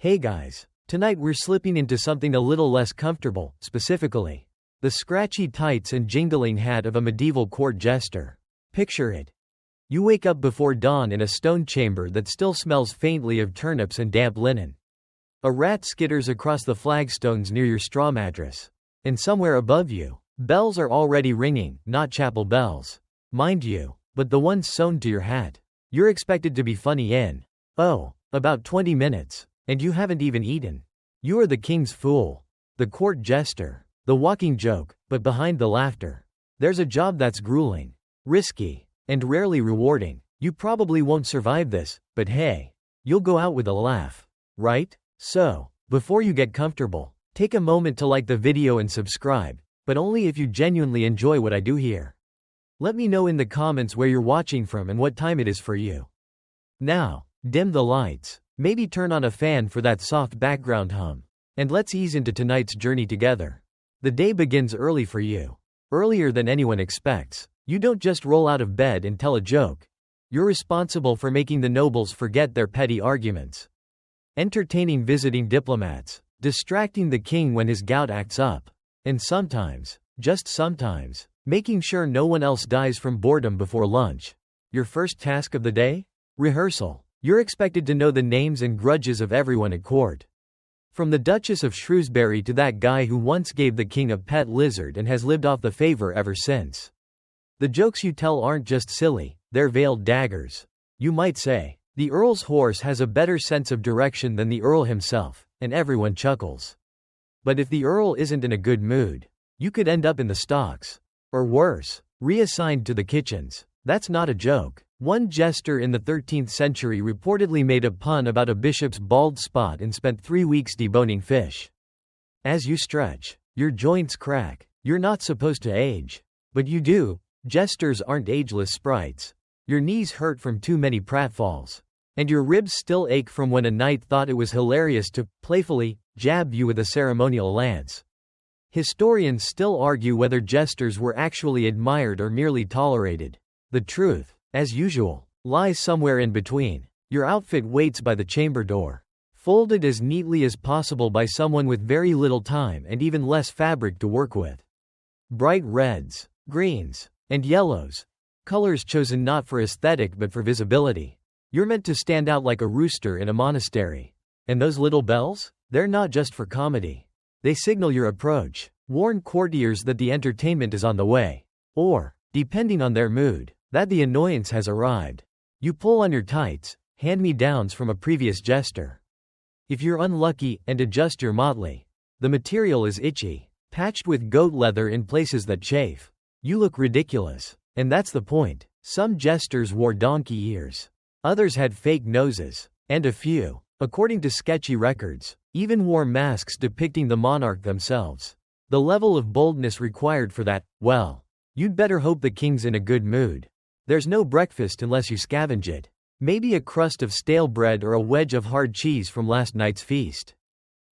Hey guys, tonight we're slipping into something a little less comfortable, specifically the scratchy tights and jingling hat of a medieval court jester. Picture it. You wake up before dawn in a stone chamber that still smells faintly of turnips and damp linen. A rat skitters across the flagstones near your straw mattress. And somewhere above you, bells are already ringing, not chapel bells, mind you, but the ones sewn to your hat. You're expected to be funny in, about 20 minutes. And you haven't even eaten. You are the king's fool. The court jester. The walking joke, but behind the laughter. There's a job that's grueling, risky, and rarely rewarding. You probably won't survive this, but hey, you'll go out with a laugh, right? So, before you get comfortable, take a moment to like the video and subscribe, but only if you genuinely enjoy what I do here. Let me know in the comments where you're watching from and what time it is for you. Now, dim the lights. Maybe turn on a fan for that soft background hum. And let's ease into tonight's journey together. The day begins early for you. Earlier than anyone expects. You don't just roll out of bed and tell a joke. You're responsible for making the nobles forget their petty arguments. Entertaining visiting diplomats. Distracting the king when his gout acts up. And sometimes, just sometimes, making sure no one else dies from boredom before lunch. Your first task of the day? Rehearsal. You're expected to know the names and grudges of everyone at court. From the Duchess of Shrewsbury to that guy who once gave the king a pet lizard and has lived off the favor ever since. The jokes you tell aren't just silly, they're veiled daggers. You might say, the Earl's horse has a better sense of direction than the Earl himself, and everyone chuckles. But if the Earl isn't in a good mood, you could end up in the stocks. Or worse, reassigned to the kitchens. That's not a joke. One jester in the 13th century reportedly made a pun about a bishop's bald spot and spent 3 weeks deboning fish. As you stretch, your joints crack. You're not supposed to age. But you do. Jesters aren't ageless sprites. Your knees hurt from too many pratfalls. And your ribs still ache from when a knight thought it was hilarious to, playfully, jab you with a ceremonial lance. Historians still argue whether jesters were actually admired or merely tolerated. The truth, as usual, lies somewhere in between. Your outfit waits by the chamber door, folded as neatly as possible by someone with very little time and even less fabric to work with. Bright reds, greens, and yellows, colors chosen not for aesthetic but for visibility. You're meant to stand out like a rooster in a monastery. And those little bells? They're not just for comedy. They signal your approach, warn courtiers that the entertainment is on the way, or, depending on their mood, that the annoyance has arrived. You pull on your tights, hand-me-downs from a previous jester. If you're unlucky and adjust your motley, the material is itchy, patched with goat leather in places that chafe. You look ridiculous, and that's the point. Some jesters wore donkey ears. Others had fake noses, and a few, according to sketchy records, even wore masks depicting the monarch themselves. The level of boldness required for that, well, you'd better hope the king's in a good mood. There's no breakfast unless you scavenge it. Maybe a crust of stale bread or a wedge of hard cheese from last night's feast.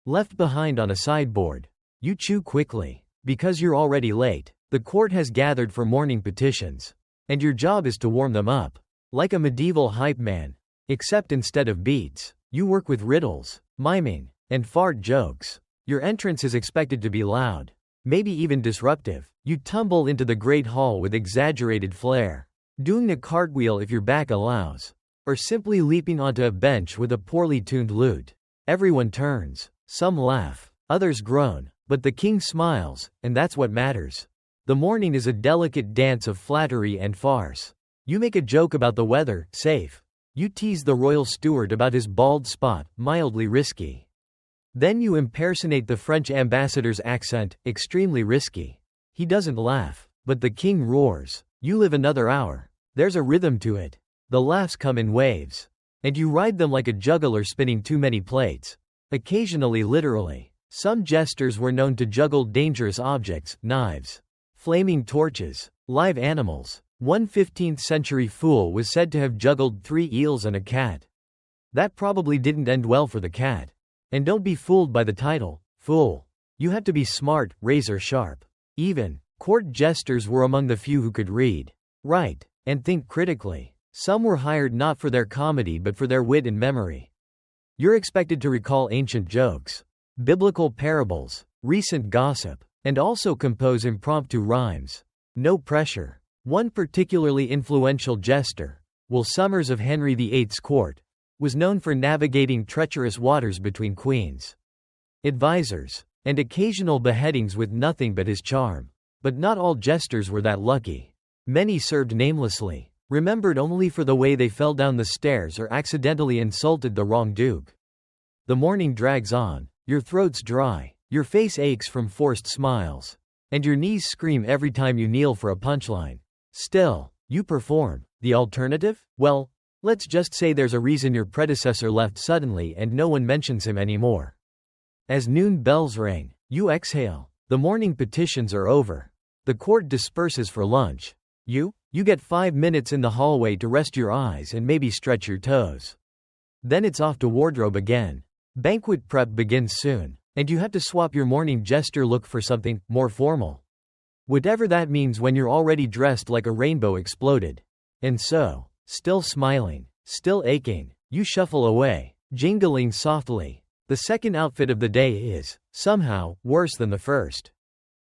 Left behind on a sideboard. You chew quickly. Because you're already late, the court has gathered for morning petitions. And your job is to warm them up. Like a medieval hype man. Except instead of beats, you work with riddles, miming, and fart jokes. Your entrance is expected to be loud. Maybe even disruptive. You tumble into the great hall with exaggerated flair. Doing a cartwheel if your back allows. Or simply leaping onto a bench with a poorly tuned lute. Everyone turns. Some laugh. Others groan. But the king smiles, and that's what matters. The morning is a delicate dance of flattery and farce. You make a joke about the weather, safe. You tease the royal steward about his bald spot, mildly risky. Then you impersonate the French ambassador's accent, extremely risky. He doesn't laugh, but the king roars. You live another hour. There's a rhythm to it. The laughs come in waves. And you ride them like a juggler spinning too many plates. Occasionally literally. Some jesters were known to juggle dangerous objects, knives, flaming torches, live animals. One 15th century fool was said to have juggled 3 eels and a cat. That probably didn't end well for the cat. And don't be fooled by the title, fool. You have to be smart, razor sharp. Even, court jesters were among the few who could read, write, and think critically. Some were hired not for their comedy but for their wit and memory. You're expected to recall ancient jokes, biblical parables, recent gossip, and also compose impromptu rhymes. No pressure. One particularly influential jester, Will Somers of Henry VIII's court, was known for navigating treacherous waters between queens, advisors, and occasional beheadings with nothing but his charm. But not all jesters were that lucky. Many served namelessly, remembered only for the way they fell down the stairs or accidentally insulted the wrong duke. The morning drags on, your throat's dry, your face aches from forced smiles, and your knees scream every time you kneel for a punchline. Still, you perform. The alternative? Well, let's just say there's a reason your predecessor left suddenly and no one mentions him anymore. As noon bells ring, you exhale. The morning petitions are over. The court disperses for lunch. You get 5 minutes in the hallway to rest your eyes and maybe stretch your toes. Then it's off to wardrobe again. Banquet prep begins soon, and you have to swap your morning jester look for something more formal. Whatever that means when you're already dressed like a rainbow exploded. And so, still smiling, still aching, you shuffle away, jingling softly. The second outfit of the day is, somehow, worse than the first.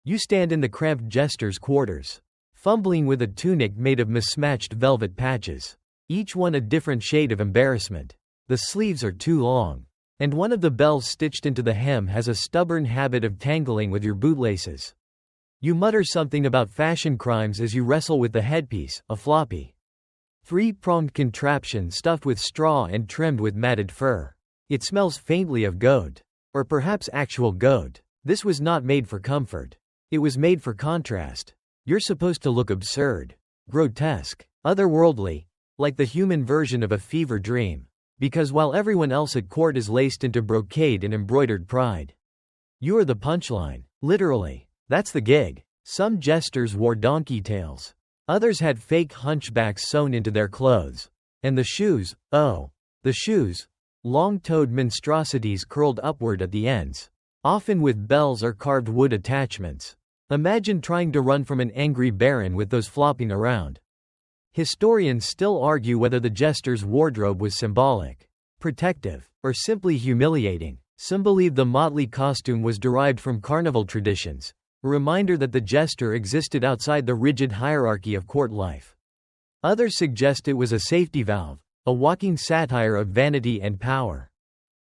You stand in the cramped jester's quarters, fumbling with a tunic made of mismatched velvet patches, each one a different shade of embarrassment. The sleeves are too long, and one of the bells stitched into the hem has a stubborn habit of tangling with your bootlaces. You mutter something about fashion crimes as you wrestle with the headpiece, a floppy, three-pronged contraption stuffed with straw and trimmed with matted fur. It smells faintly of goat. Or perhaps actual goat. This was not made for comfort. It was made for contrast. You're supposed to look absurd, grotesque, otherworldly, like the human version of a fever dream. Because while everyone else at court is laced into brocade and embroidered pride, you are the punchline. Literally. That's the gig. Some jesters wore donkey tails. Others had fake hunchbacks sewn into their clothes. And the shoes, oh, the shoes. Long-toed monstrosities curled upward at the ends, often with bells or carved wood attachments. Imagine trying to run from an angry baron with those flopping around. Historians still argue whether the jester's wardrobe was symbolic, protective, or simply humiliating. Some believe the motley costume was derived from carnival traditions, a reminder that the jester existed outside the rigid hierarchy of court life. Others suggest it was a safety valve, a walking satire of vanity and power,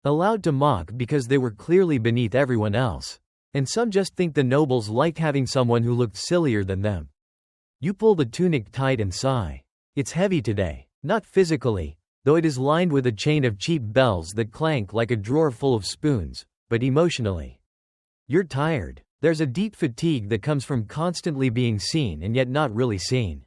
allowed to mock because they were clearly beneath everyone else. And some just think the nobles liked having someone who looked sillier than them. You pull the tunic tight and sigh. It's heavy today, not physically, though it is lined with a chain of cheap bells that clank like a drawer full of spoons, but emotionally. You're tired. There's a deep fatigue that comes from constantly being seen and yet not really seen.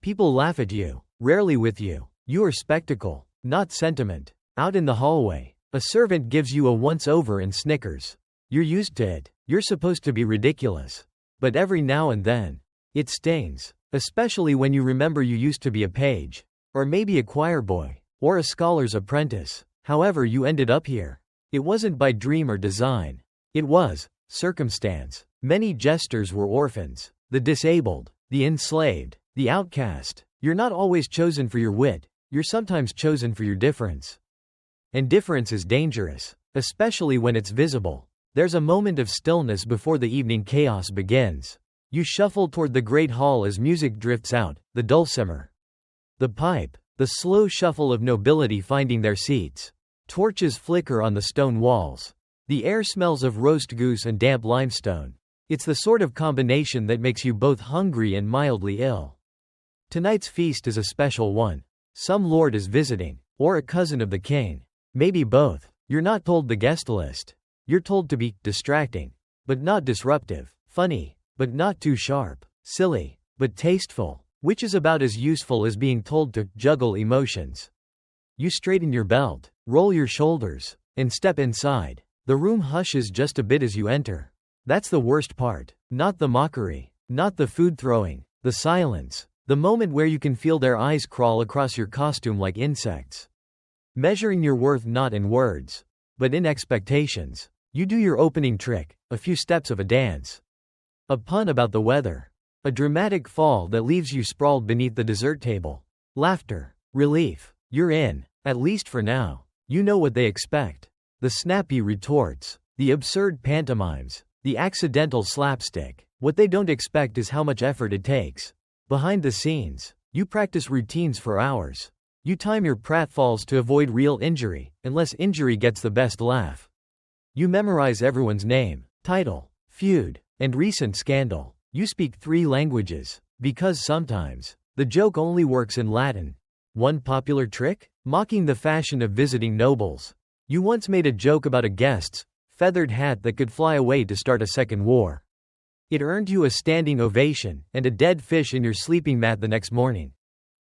People laugh at you, rarely with you. You are spectacle, not sentiment. Out in the hallway, a servant gives you a once-over and snickers. You're used to it. You're supposed to be ridiculous. But every now and then, it stings, especially when you remember you used to be a page, or maybe a choir boy, or a scholar's apprentice. However you ended up here. It wasn't by dream or design. It was circumstance. Many jesters were orphans, the disabled, the enslaved, the outcast. You're not always chosen for your wit. You're sometimes chosen for your difference. And difference is dangerous, especially when it's visible. There's a moment of stillness before the evening chaos begins. You shuffle toward the great hall as music drifts out, the dulcimer, the pipe, the slow shuffle of nobility finding their seats. Torches flicker on the stone walls. The air smells of roast goose and damp limestone. It's the sort of combination that makes you both hungry and mildly ill. Tonight's feast is a special one. Some lord is visiting, or a cousin of the king. Maybe both. You're not told the guest list. You're told to be distracting, but not disruptive, funny, but not too sharp, silly, but tasteful, which is about as useful as being told to juggle emotions. You straighten your belt, roll your shoulders, and step inside. The room hushes just a bit as you enter. That's the worst part. Not the mockery, not the food throwing, the silence. The moment where you can feel their eyes crawl across your costume like insects. Measuring your worth not in words, but in expectations. You do your opening trick, a few steps of a dance. A pun about the weather. A dramatic fall that leaves you sprawled beneath the dessert table. Laughter. Relief. You're in, at least for now. You know what they expect. The snappy retorts, the absurd pantomimes, the accidental slapstick. What they don't expect is how much effort it takes. Behind the scenes, you practice routines for hours. You time your pratfalls to avoid real injury, unless injury gets the best laugh. You memorize everyone's name, title, feud, and recent scandal. You speak 3 languages, because sometimes, the joke only works in Latin. One popular trick? Mocking the fashion of visiting nobles. You once made a joke about a guest's feathered hat that could fly away to start a second war. It earned you a standing ovation and a dead fish in your sleeping mat the next morning.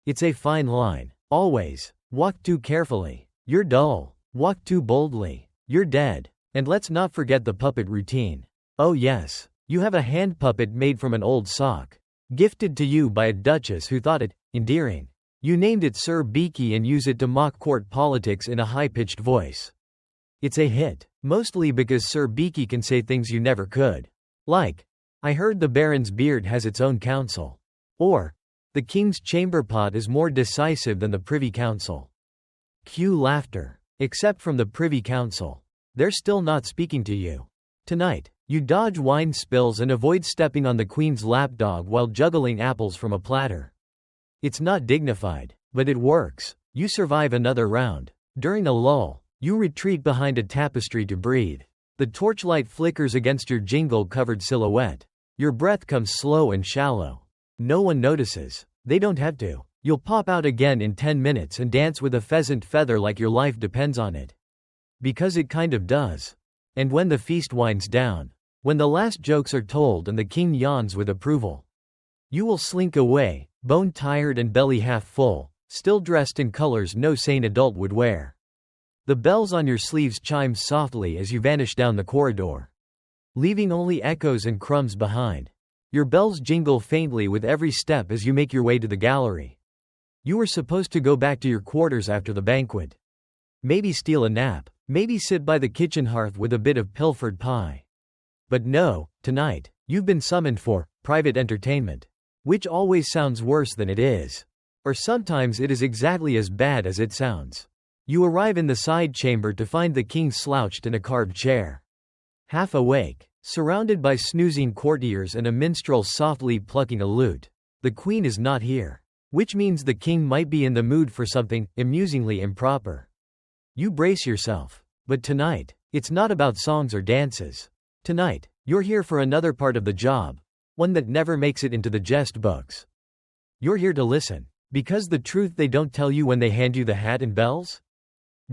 It's a fine line. Always. Walk too carefully. You're dull. Walk too boldly. You're dead. And let's not forget the puppet routine. Oh yes. You have a hand puppet made from an old sock. Gifted to you by a duchess who thought it endearing. You named it Sir Beaky and use it to mock court politics in a high-pitched voice. It's a hit, mostly because Sir Beaky can say things you never could. Like, I heard the Baron's beard has its own council. Or, the King's chamber pot is more decisive than the Privy Council. Cue laughter. Except from the Privy Council. They're still not speaking to you. Tonight, you dodge wine spills and avoid stepping on the Queen's lapdog while juggling apples from a platter. It's not dignified, but it works. You survive another round. During a lull, you retreat behind a tapestry to breathe. The torchlight flickers against your jingle-covered silhouette. Your breath comes slow and shallow. No one notices. They don't have to. You'll pop out again in 10 minutes and dance with a pheasant feather like your life depends on it. Because it kind of does. And when the feast winds down, when the last jokes are told and the king yawns with approval, you will slink away, bone-tired and belly half full, still dressed in colors no sane adult would wear. The bells on your sleeves chime softly as you vanish down the corridor, leaving only echoes and crumbs behind. Your bells jingle faintly with every step as you make your way to the gallery. You were supposed to go back to your quarters after the banquet. Maybe steal a nap, maybe sit by the kitchen hearth with a bit of pilfered pie. But no, tonight, you've been summoned for private entertainment. Which always sounds worse than it is. Or sometimes it is exactly as bad as it sounds. You arrive in the side chamber to find the king slouched in a carved chair. Half awake, surrounded by snoozing courtiers and a minstrel softly plucking a lute. The queen is not here. Which means the king might be in the mood for something amusingly improper. You brace yourself. But tonight, it's not about songs or dances. Tonight, you're here for another part of the job. One that never makes it into the jest books. You're here to listen. Because the truth they don't tell you when they hand you the hat and bells?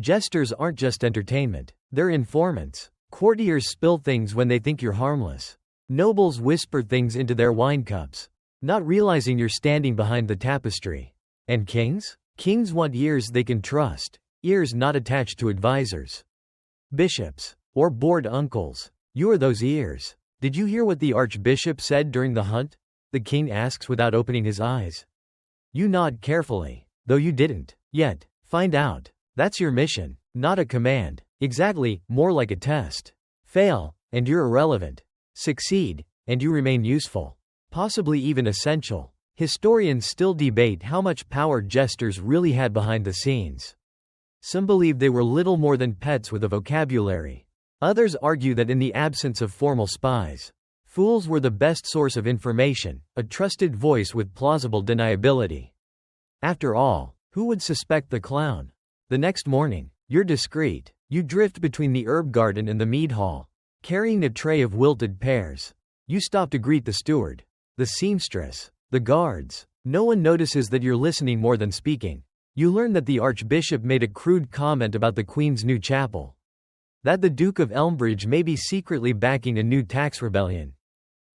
Jesters aren't just entertainment. They're informants. Courtiers spill things when they think you're harmless. Nobles whisper things into their wine cups, not realizing you're standing behind the tapestry. And kings? Kings want ears they can trust. Ears not attached to advisors. Bishops. Or bored uncles. You're those ears. Did you hear what the archbishop said during the hunt? The king asks without opening his eyes. You nod carefully, though you didn't yet find out. That's your mission, not a command. Exactly, more like a test. Fail, and you're irrelevant. Succeed, and you remain useful. Possibly even essential. Historians still debate how much power jesters really had behind the scenes. Some believe they were little more than pets with a vocabulary. Others argue that in the absence of formal spies, fools were the best source of information, a trusted voice with plausible deniability. After all, who would suspect the clown? The next morning, you're discreet. You drift between the herb garden and the mead hall, carrying a tray of wilted pears. You stop to greet the steward, the seamstress, the guards. No one notices that you're listening more than speaking. You learn that the archbishop made a crude comment about the Queen's new chapel. That the Duke of Elmbridge may be secretly backing a new tax rebellion.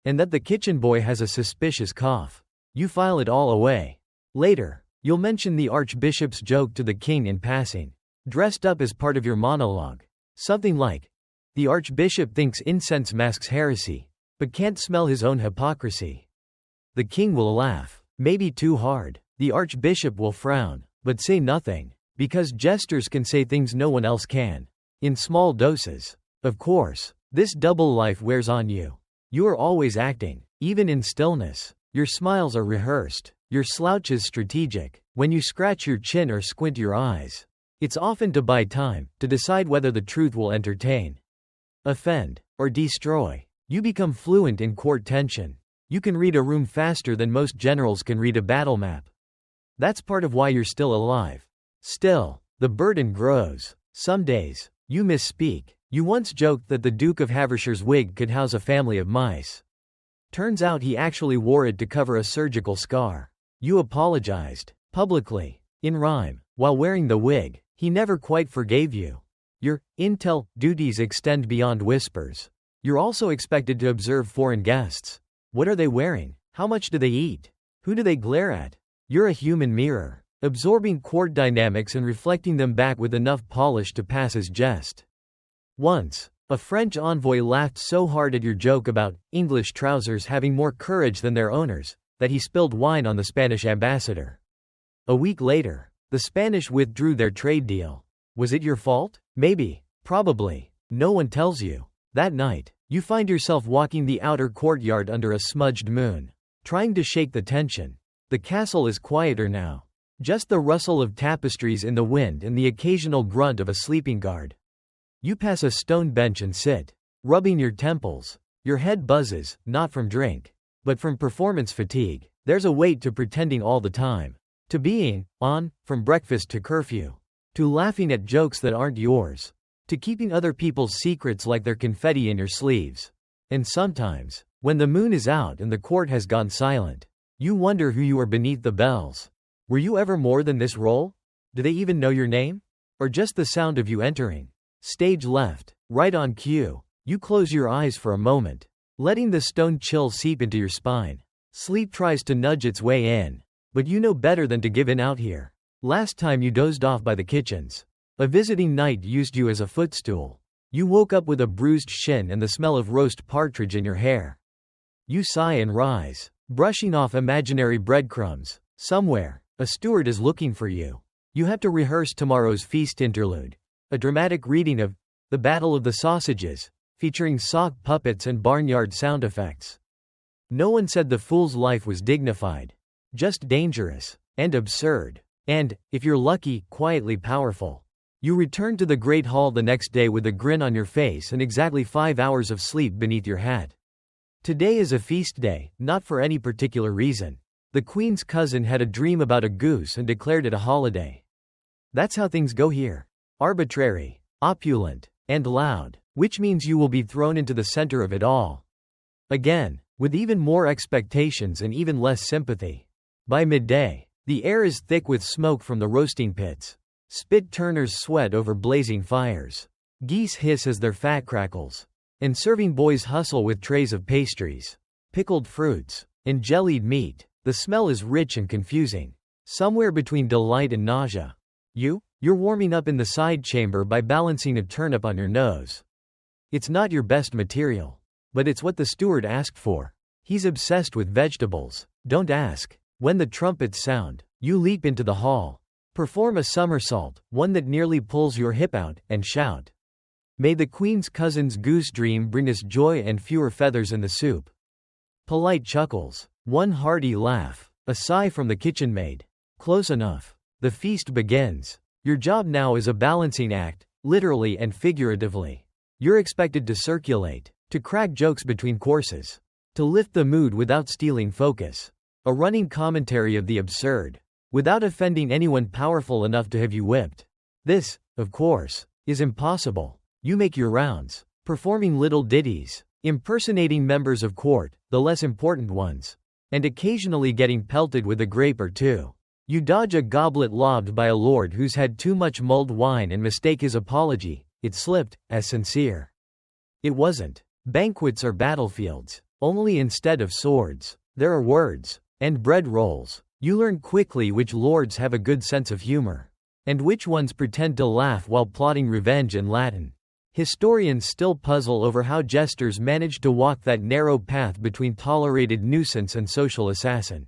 And that the kitchen boy has a suspicious cough. You file it all away. Later, you'll mention the archbishop's joke to the king in passing, dressed up as part of your monologue. Something like, the archbishop thinks incense masks heresy, but can't smell his own hypocrisy. The king will laugh, maybe too hard. The archbishop will frown, but say nothing, because jesters can say things no one else can. In small doses. Of course, this double life wears on you. You are always acting, even in stillness. Your smiles are rehearsed, your slouch is strategic. When you scratch your chin or squint your eyes, It's often to buy time, to decide whether the truth will entertain, offend, or destroy. You become fluent in court tension. You can read a room faster than most generals can read a battle map. That's part of why you're still alive. Still, the burden grows. Some days, you misspeak. You once joked that the Duke of Havershire's wig could house a family of mice. Turns out he actually wore it to cover a surgical scar. You apologized, publicly, in rhyme, while wearing the wig. He never quite forgave you. Your intel duties extend beyond whispers. You're also expected to observe foreign guests. What are they wearing? How much do they eat? Who do they glare at? You're a human mirror, absorbing court dynamics and reflecting them back with enough polish to pass as jest. Once, a French envoy laughed so hard at your joke about English trousers having more courage than their owners, that he spilled wine on the Spanish ambassador. A week later, the Spanish withdrew their trade deal. Was it your fault? Maybe. Probably. No one tells you. That night, you find yourself walking the outer courtyard under a smudged moon, trying to shake the tension. The castle is quieter now. Just the rustle of tapestries in the wind and the occasional grunt of a sleeping guard. You pass a stone bench and sit, rubbing your temples. Your head buzzes, not from drink, but from performance fatigue. There's a weight to pretending all the time. To being on, from breakfast to curfew. To laughing at jokes that aren't yours. To keeping other people's secrets like they're confetti in your sleeves. And sometimes, when the moon is out and the court has gone silent, you wonder who you are beneath the bells. Were you ever more than this role? Do they even know your name? Or just the sound of you entering? Stage left, right on cue. You close your eyes for a moment, letting the stone chill seep into your spine. Sleep tries to nudge its way in, but you know better than to give in out here. Last time you dozed off by the kitchens. A visiting knight used you as a footstool. You woke up with a bruised shin and the smell of roast partridge in your hair. You sigh and rise, brushing off imaginary breadcrumbs. Somewhere, a steward is looking for you. You have to rehearse tomorrow's feast interlude. A dramatic reading of The Battle of the Sausages, featuring sock puppets and barnyard sound effects. No one said the fool's life was dignified. Just dangerous, and absurd, and, if you're lucky, quietly powerful. You return to the Great Hall the next day with a grin on your face and exactly 5 hours of sleep beneath your hat. Today is a feast day, not for any particular reason. The Queen's cousin had a dream about a goose and declared it a holiday. That's how things go here. Arbitrary, opulent, and loud, which means you will be thrown into the center of it all. Again, with even more expectations and even less sympathy. By midday, the air is thick with smoke from the roasting pits. Spit turners sweat over blazing fires. Geese hiss as their fat crackles. And serving boys hustle with trays of pastries, pickled fruits, and jellied meat. The smell is rich and confusing. Somewhere between delight and nausea. You're warming up in the side chamber by balancing a turnip on your nose. It's not your best material. But it's what the steward asked for. He's obsessed with vegetables. Don't ask. When the trumpets sound, you leap into the hall. Perform a somersault, one that nearly pulls your hip out, and shout. May the Queen's cousin's goose dream bring us joy and fewer feathers in the soup. Polite chuckles, one hearty laugh, a sigh from the kitchen maid. Close enough. The feast begins. Your job now is a balancing act, literally and figuratively. You're expected to circulate, to crack jokes between courses, to lift the mood without stealing focus. A running commentary of the absurd, without offending anyone powerful enough to have you whipped. This, of course, is impossible. You make your rounds, performing little ditties, impersonating members of court, the less important ones, and occasionally getting pelted with a grape or two. You dodge a goblet lobbed by a lord who's had too much mulled wine and mistake his apology, it slipped, as sincere. It wasn't. Banquets are battlefields, only instead of swords, there are words, and bread rolls. You learn quickly which lords have a good sense of humor, and which ones pretend to laugh while plotting revenge in Latin. Historians still puzzle over how jesters managed to walk that narrow path between tolerated nuisance and social assassin.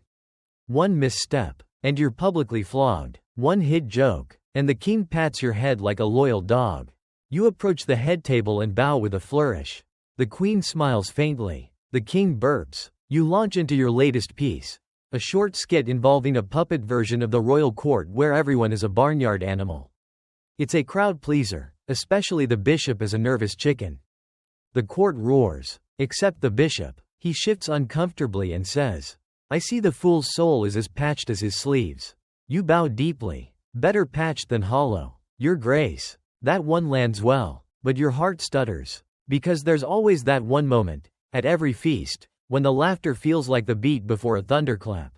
One misstep, and you're publicly flogged. One hit joke, and the king pats your head like a loyal dog. You approach the head table and bow with a flourish. The queen smiles faintly. The king burps. You launch into your latest piece. A short skit involving a puppet version of the royal court where everyone is a barnyard animal. It's a crowd pleaser, especially the bishop is a nervous chicken. The court roars. Except the bishop. He shifts uncomfortably and says, I see the fool's soul is as patched as his sleeves. You bow deeply. Better patched than hollow. Your grace. That one lands well, but your heart stutters. Because there's always that one moment, at every feast, when the laughter feels like the beat before a thunderclap.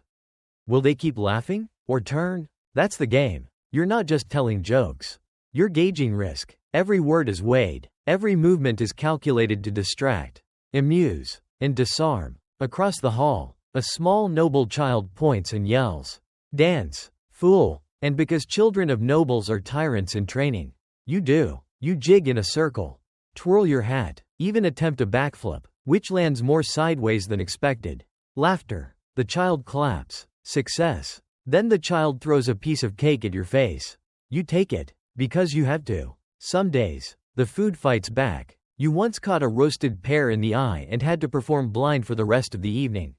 Will they keep laughing? Or turn? That's the game. You're not just telling jokes. You're gauging risk. Every word is weighed. Every movement is calculated to distract, amuse, and disarm. Across the hall, a small noble child points and yells, Dance, fool! And because children of nobles are tyrants in training, you do. You jig in a circle. Twirl your hat. Even attempt a backflip, which lands more sideways than expected. Laughter. The child claps. Success. Then the child throws a piece of cake at your face. You take it. Because you have to. Some days, the food fights back. You once caught a roasted pear in the eye and had to perform blind for the rest of the evening.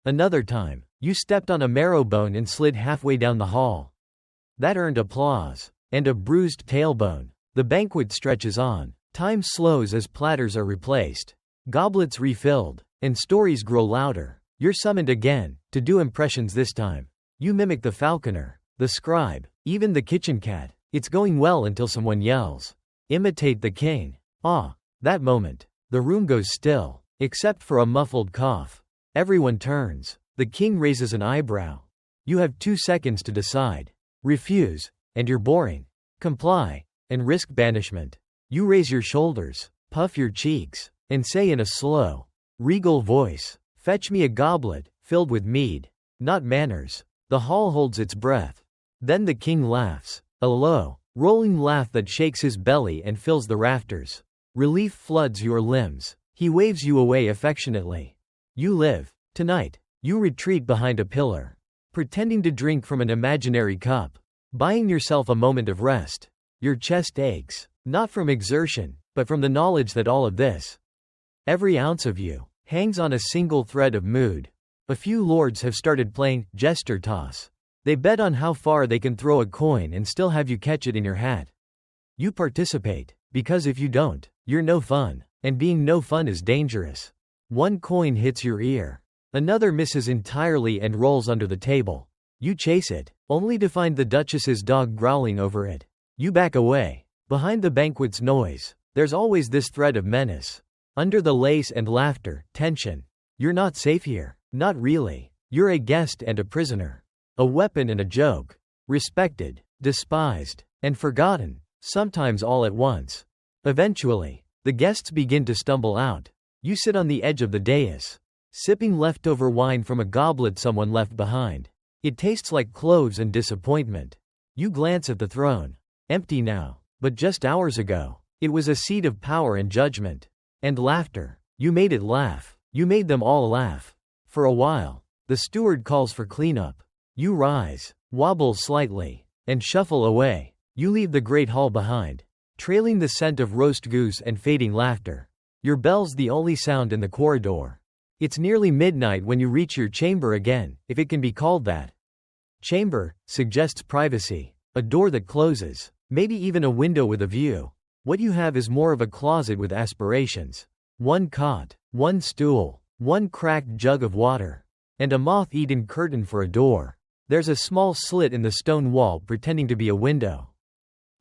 Another time, you stepped on a marrow bone and slid halfway down the hall. That earned applause. And a bruised tailbone. The banquet stretches on. Time slows as platters are replaced. Goblets refilled. And stories grow louder. You're summoned again, to do impressions this time. You mimic the falconer, the scribe, even the kitchen cat. It's going well until someone yells, imitate the king. That moment. The room goes still, except for a muffled cough. Everyone turns. The king raises an eyebrow. You have 2 seconds to decide. Refuse, and you're boring. Comply, and risk banishment. You raise your shoulders, puff your cheeks, and say in a slow, regal voice, fetch me a goblet, filled with mead, not manners. The hall holds its breath. Then the king laughs, a low, rolling laugh that shakes his belly and fills the rafters. Relief floods your limbs. He waves you away affectionately. You live. Tonight, you retreat behind a pillar, pretending to drink from an imaginary cup, buying yourself a moment of rest. Your chest aches, not from exertion, but from the knowledge that all of this, every ounce of you, hangs on a single thread of mood. A few lords have started playing Jester toss. They bet on how far they can throw a coin and still have you catch it in your hat. You participate, because if you don't, you're no fun, and being no fun is dangerous. One coin hits your ear. Another misses entirely and rolls under the table. You chase it, only to find the Duchess's dog growling over it. You back away. Behind the banquet's noise, there's always this thread of menace. Under the lace and laughter, tension. You're not safe here. Not really. You're a guest and a prisoner. A weapon and a joke. Respected, despised, and forgotten, sometimes all at once. Eventually, the guests begin to stumble out. You sit on the edge of the dais, sipping leftover wine from a goblet someone left behind. It tastes like cloves and disappointment. You glance at the throne. Empty now. But just hours ago, it was a seat of power and judgment. And laughter. You made it laugh. You made them all laugh. For a while, the steward calls for cleanup. You rise, wobble slightly, and shuffle away. You leave the great hall behind, trailing the scent of roast goose and fading laughter. Your bell's the only sound in the corridor. It's nearly midnight when you reach your chamber again, if it can be called that. Chamber suggests privacy, a door that closes, maybe even a window with a view. What you have is more of a closet with aspirations. One cot, one stool, one cracked jug of water, and a moth-eaten curtain for a door. There's a small slit in the stone wall pretending to be a window.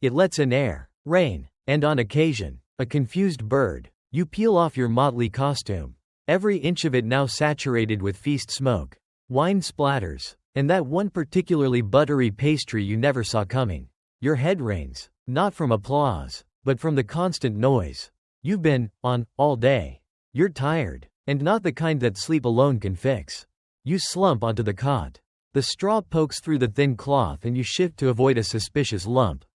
It lets in air, rain, and on occasion, a confused bird. You peel off your motley costume, every inch of it now saturated with feast smoke. Wine splatters, and that one particularly buttery pastry you never saw coming. Your head rains, not from applause, but from the constant noise. You've been on all day. You're tired, and not the kind that sleep alone can fix. You slump onto the cot. The straw pokes through the thin cloth and you shift to avoid a suspicious lump.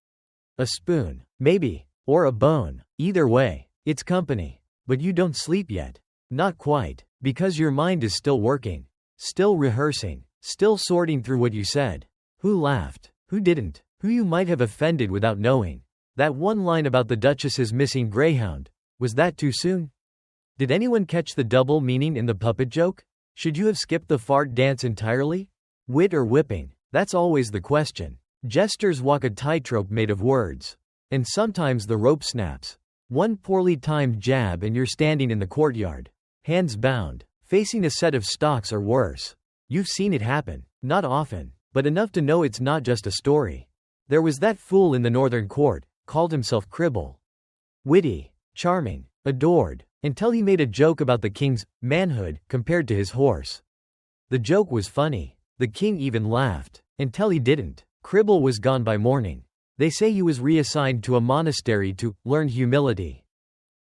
A spoon, maybe, or a bone. Either way, it's company. But you don't sleep yet. Not quite, because your mind is still working, still rehearsing, still sorting through what you said. Who laughed? Who didn't? Who you might have offended without knowing. That one line about the Duchess's missing greyhound. Was that too soon? Did anyone catch the double meaning in the puppet joke? Should you have skipped the fart dance entirely? Wit or whipping? That's always the question. Jesters walk a tightrope made of words. And sometimes the rope snaps. One poorly timed jab and you're standing in the courtyard. Hands bound, facing a set of stocks or worse. You've seen it happen. Not often, but enough to know it's not just a story. There was that fool in the northern court, called himself Cribble. Witty, charming, adored, until he made a joke about the king's manhood compared to his horse. The joke was funny. The king even laughed, until he didn't. Cribble was gone by morning. They say he was reassigned to a monastery to learn humility.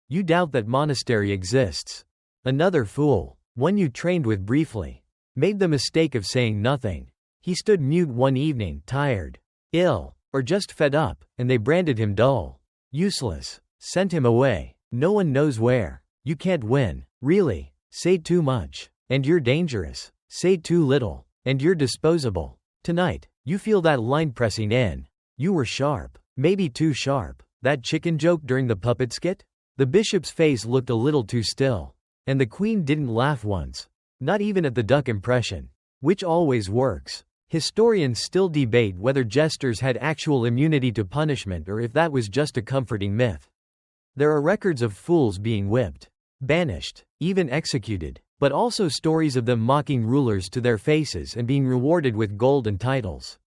You doubt that monastery exists. Another fool, one you trained with briefly, made the mistake of saying nothing. He stood mute one evening, tired, ill, or just fed up, and they branded him dull, useless, sent him away. No one knows where. You can't win, really. Say too much, and you're dangerous. Say too little, and you're disposable. Tonight, you feel that line pressing in. You were sharp, maybe too sharp. That chicken joke during the puppet skit? The bishop's face looked a little too still. And the queen didn't laugh once. Not even at the duck impression. Which always works. Historians still debate whether jesters had actual immunity to punishment or if that was just a comforting myth. There are records of fools being whipped, banished, even executed, but also stories of them mocking rulers to their faces and being rewarded with gold and titles.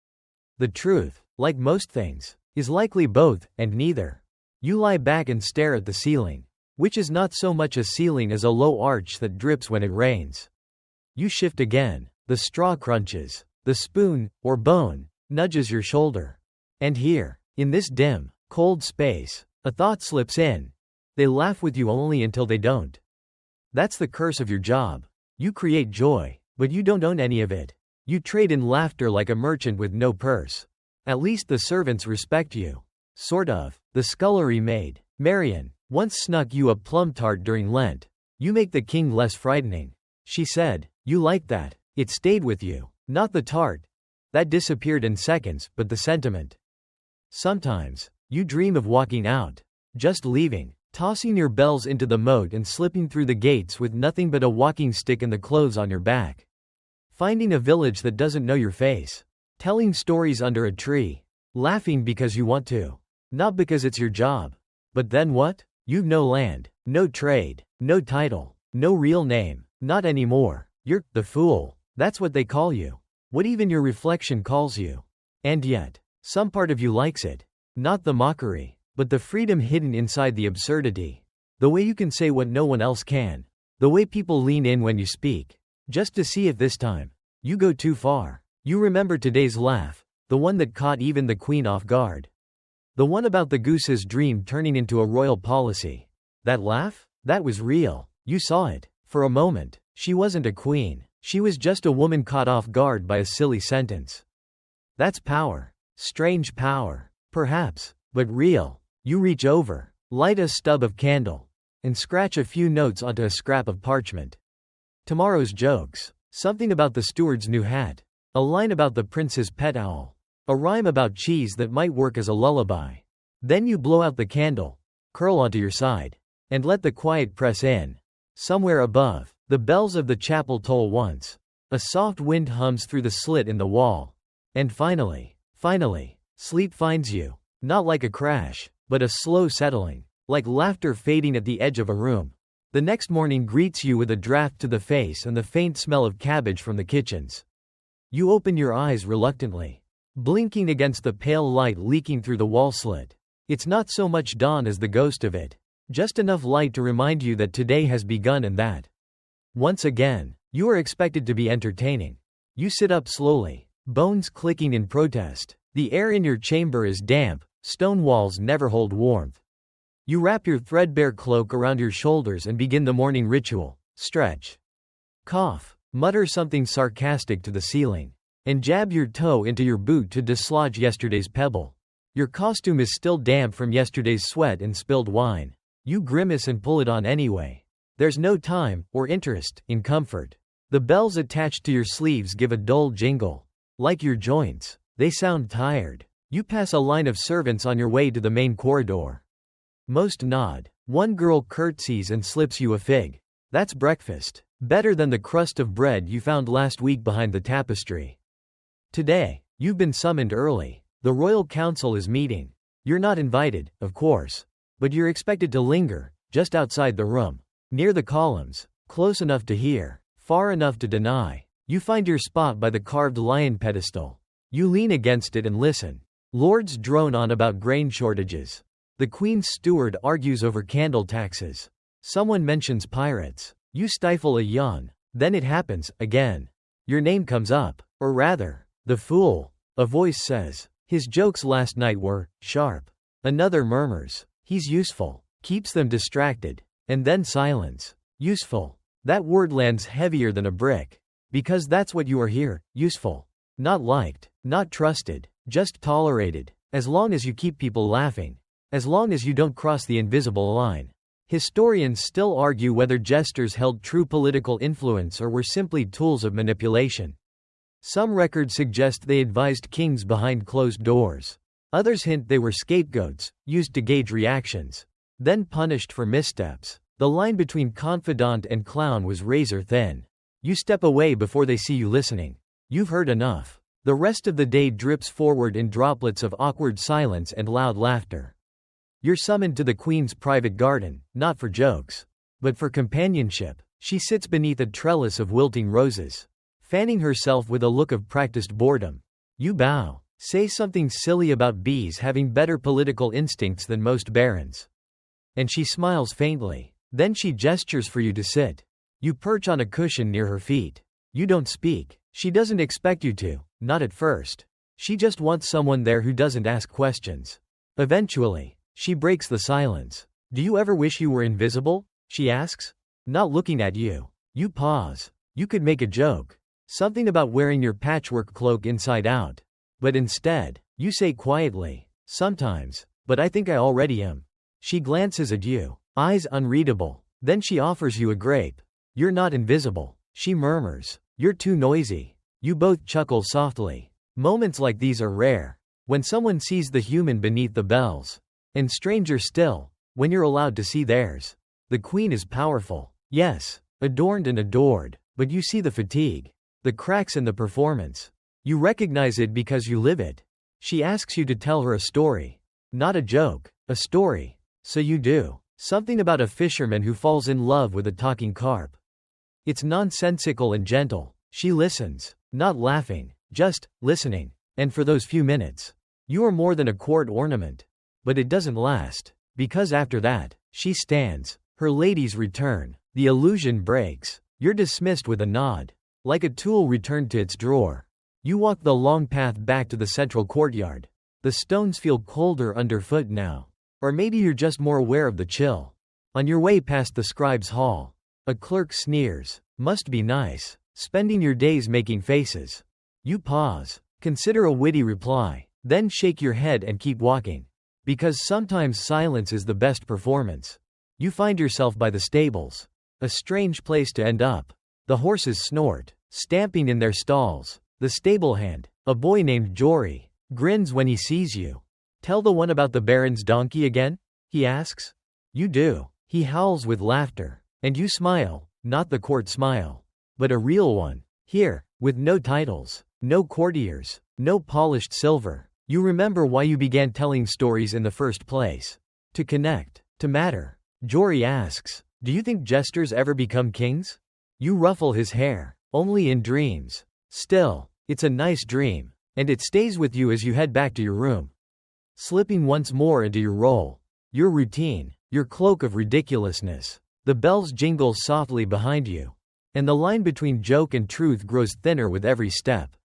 The truth, like most things, is likely both, and neither. You lie back and stare at the ceiling, which is not so much a ceiling as a low arch that drips when it rains. You shift again, the straw crunches, the spoon, or bone, nudges your shoulder. And here, in this dim, cold space, a thought slips in. They laugh with you only until they don't. That's the curse of your job. You create joy, but you don't own any of it. You trade in laughter like a merchant with no purse. At least the servants respect you. Sort of. The scullery maid, Marion, once snuck you a plum tart during Lent. You make the king less frightening. She said, you like that. It stayed with you. Not the tart. That disappeared in seconds, but the sentiment. Sometimes, you dream of walking out. Just leaving. Tossing your bells into the moat and slipping through the gates with nothing but a walking stick and the clothes on your back. Finding a village that doesn't know your face. Telling stories under a tree. Laughing because you want to. Not because it's your job. But then what? You've no land, no trade, no title, no real name. Not anymore. You're the fool. That's what they call you. What even your reflection calls you. And yet, some part of you likes it. Not the mockery, but the freedom hidden inside the absurdity. The way you can say what no one else can. The way people lean in when you speak. Just to see if this time, you go too far. You remember today's laugh, the one that caught even the queen off guard. The one about the goose's dream turning into a royal policy. That laugh? That was real. You saw it. For a moment, she wasn't a queen. She was just a woman caught off guard by a silly sentence. That's power. Strange power. Perhaps, but real. You reach over, light a stub of candle, and scratch a few notes onto a scrap of parchment. Tomorrow's jokes. Something about the steward's new hat. A line about the prince's pet owl. A rhyme about cheese that might work as a lullaby. Then you blow out the candle, curl onto your side, and let the quiet press in. Somewhere above, the bells of the chapel toll once. A soft wind hums through the slit in the wall. And finally, sleep finds you. Not like a crash, but a slow settling. Like laughter fading at the edge of a room. The next morning greets you with a draft to the face and the faint smell of cabbage from the kitchens. You open your eyes reluctantly, blinking against the pale light leaking through the wall slit. It's not so much dawn as the ghost of it. Just enough light to remind you that today has begun and that. Once again, you are expected to be entertaining. You sit up slowly, bones clicking in protest. The air in your chamber is damp, stone walls never hold warmth. You wrap your threadbare cloak around your shoulders and begin the morning ritual. Stretch. Cough. Mutter something sarcastic to the ceiling. And jab your toe into your boot to dislodge yesterday's pebble. Your costume is still damp from yesterday's sweat and spilled wine. You grimace and pull it on anyway. There's no time, or interest, in comfort. The bells attached to your sleeves give a dull jingle. Like your joints. They sound tired. You pass a line of servants on your way to the main corridor. Most nod. One girl curtsies and slips you a fig. That's breakfast. Better than the crust of bread you found last week behind the tapestry. Today, you've been summoned early. The royal council is meeting. You're not invited, of course. But you're expected to linger, just outside the room. Near the columns, close enough to hear, far enough to deny. You find your spot by the carved lion pedestal. You lean against it and listen. Lords drone on about grain shortages. The Queen's steward argues over candle taxes. Someone mentions pirates. You stifle a yawn. Then it happens, again. Your name comes up. Or rather, the fool. A voice says. His jokes last night were sharp. Another murmurs. He's useful. Keeps them distracted. And then silence. Useful. That word lands heavier than a brick. Because that's what you are here, useful. Not liked. Not trusted. Just tolerated. As long as you keep people laughing. As long as you don't cross the invisible line. Historians still argue whether jesters held true political influence or were simply tools of manipulation. Some records suggest they advised kings behind closed doors. Others hint they were scapegoats, used to gauge reactions. Then punished for missteps. The line between confidant and clown was razor thin. You step away before they see you listening. You've heard enough. The rest of the day drips forward in droplets of awkward silence and loud laughter. You're summoned to the Queen's private garden, not for jokes, but for companionship. She sits beneath a trellis of wilting roses, fanning herself with a look of practiced boredom. You bow, say something silly about bees having better political instincts than most barons. And she smiles faintly. Then she gestures for you to sit. You perch on a cushion near her feet. You don't speak. She doesn't expect you to, not at first. She just wants someone there who doesn't ask questions. Eventually, she breaks the silence. Do you ever wish you were invisible? She asks. Not looking at you. You pause. You could make a joke. Something about wearing your patchwork cloak inside out. But instead, you say quietly, sometimes, but I think I already am. She glances at you, eyes unreadable. Then she offers you a grape. You're not invisible. She murmurs. You're too noisy. You both chuckle softly. Moments like these are rare. When someone sees the human beneath the bells. And stranger still, when you're allowed to see theirs. The Queen is powerful. Yes, adorned and adored. But you see the fatigue. The cracks in the performance. You recognize it because you live it. She asks you to tell her a story. Not a joke, a story. So you do. Something about a fisherman who falls in love with a talking carp. It's nonsensical and gentle. She listens, not laughing, just listening. And for those few minutes, you are more than a court ornament. But it doesn't last, because after that, she stands. Her ladies return. The illusion breaks. You're dismissed with a nod. Like a tool returned to its drawer. You walk the long path back to the central courtyard. The stones feel colder underfoot now. Or maybe you're just more aware of the chill. On your way past the scribe's hall, a clerk sneers. Must be nice, spending your days making faces. You pause, consider a witty reply, then shake your head and keep walking. Because sometimes silence is the best performance. You find yourself by the stables. A strange place to end up. The horses snort, stamping in their stalls. The stable hand, a boy named Jory, grins when he sees you. Tell the one about the baron's donkey again? He asks. You do. He howls with laughter. And you smile, not the court smile, but a real one. Here, with no titles, no courtiers, no polished silver. You remember why you began telling stories in the first place. To connect, to matter. Jory asks, do you think jesters ever become kings? You ruffle his hair. Only in dreams. Still, it's a nice dream, and it stays with you as you head back to your room. Slipping once more into your role. Your routine, your cloak of ridiculousness. The bells jingle softly behind you. And the line between joke and truth grows thinner with every step.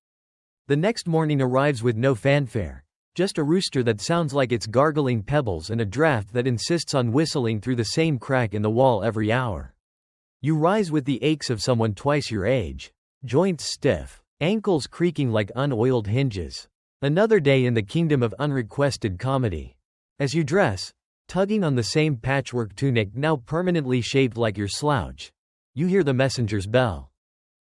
The next morning arrives with no fanfare. Just a rooster that sounds like it's gargling pebbles and a draft that insists on whistling through the same crack in the wall every hour. You rise with the aches of someone twice your age. Joints stiff. Ankles creaking like unoiled hinges. Another day in the kingdom of unrequested comedy. As you dress, tugging on the same patchwork tunic now permanently shaped like your slouch, you hear the messenger's bell.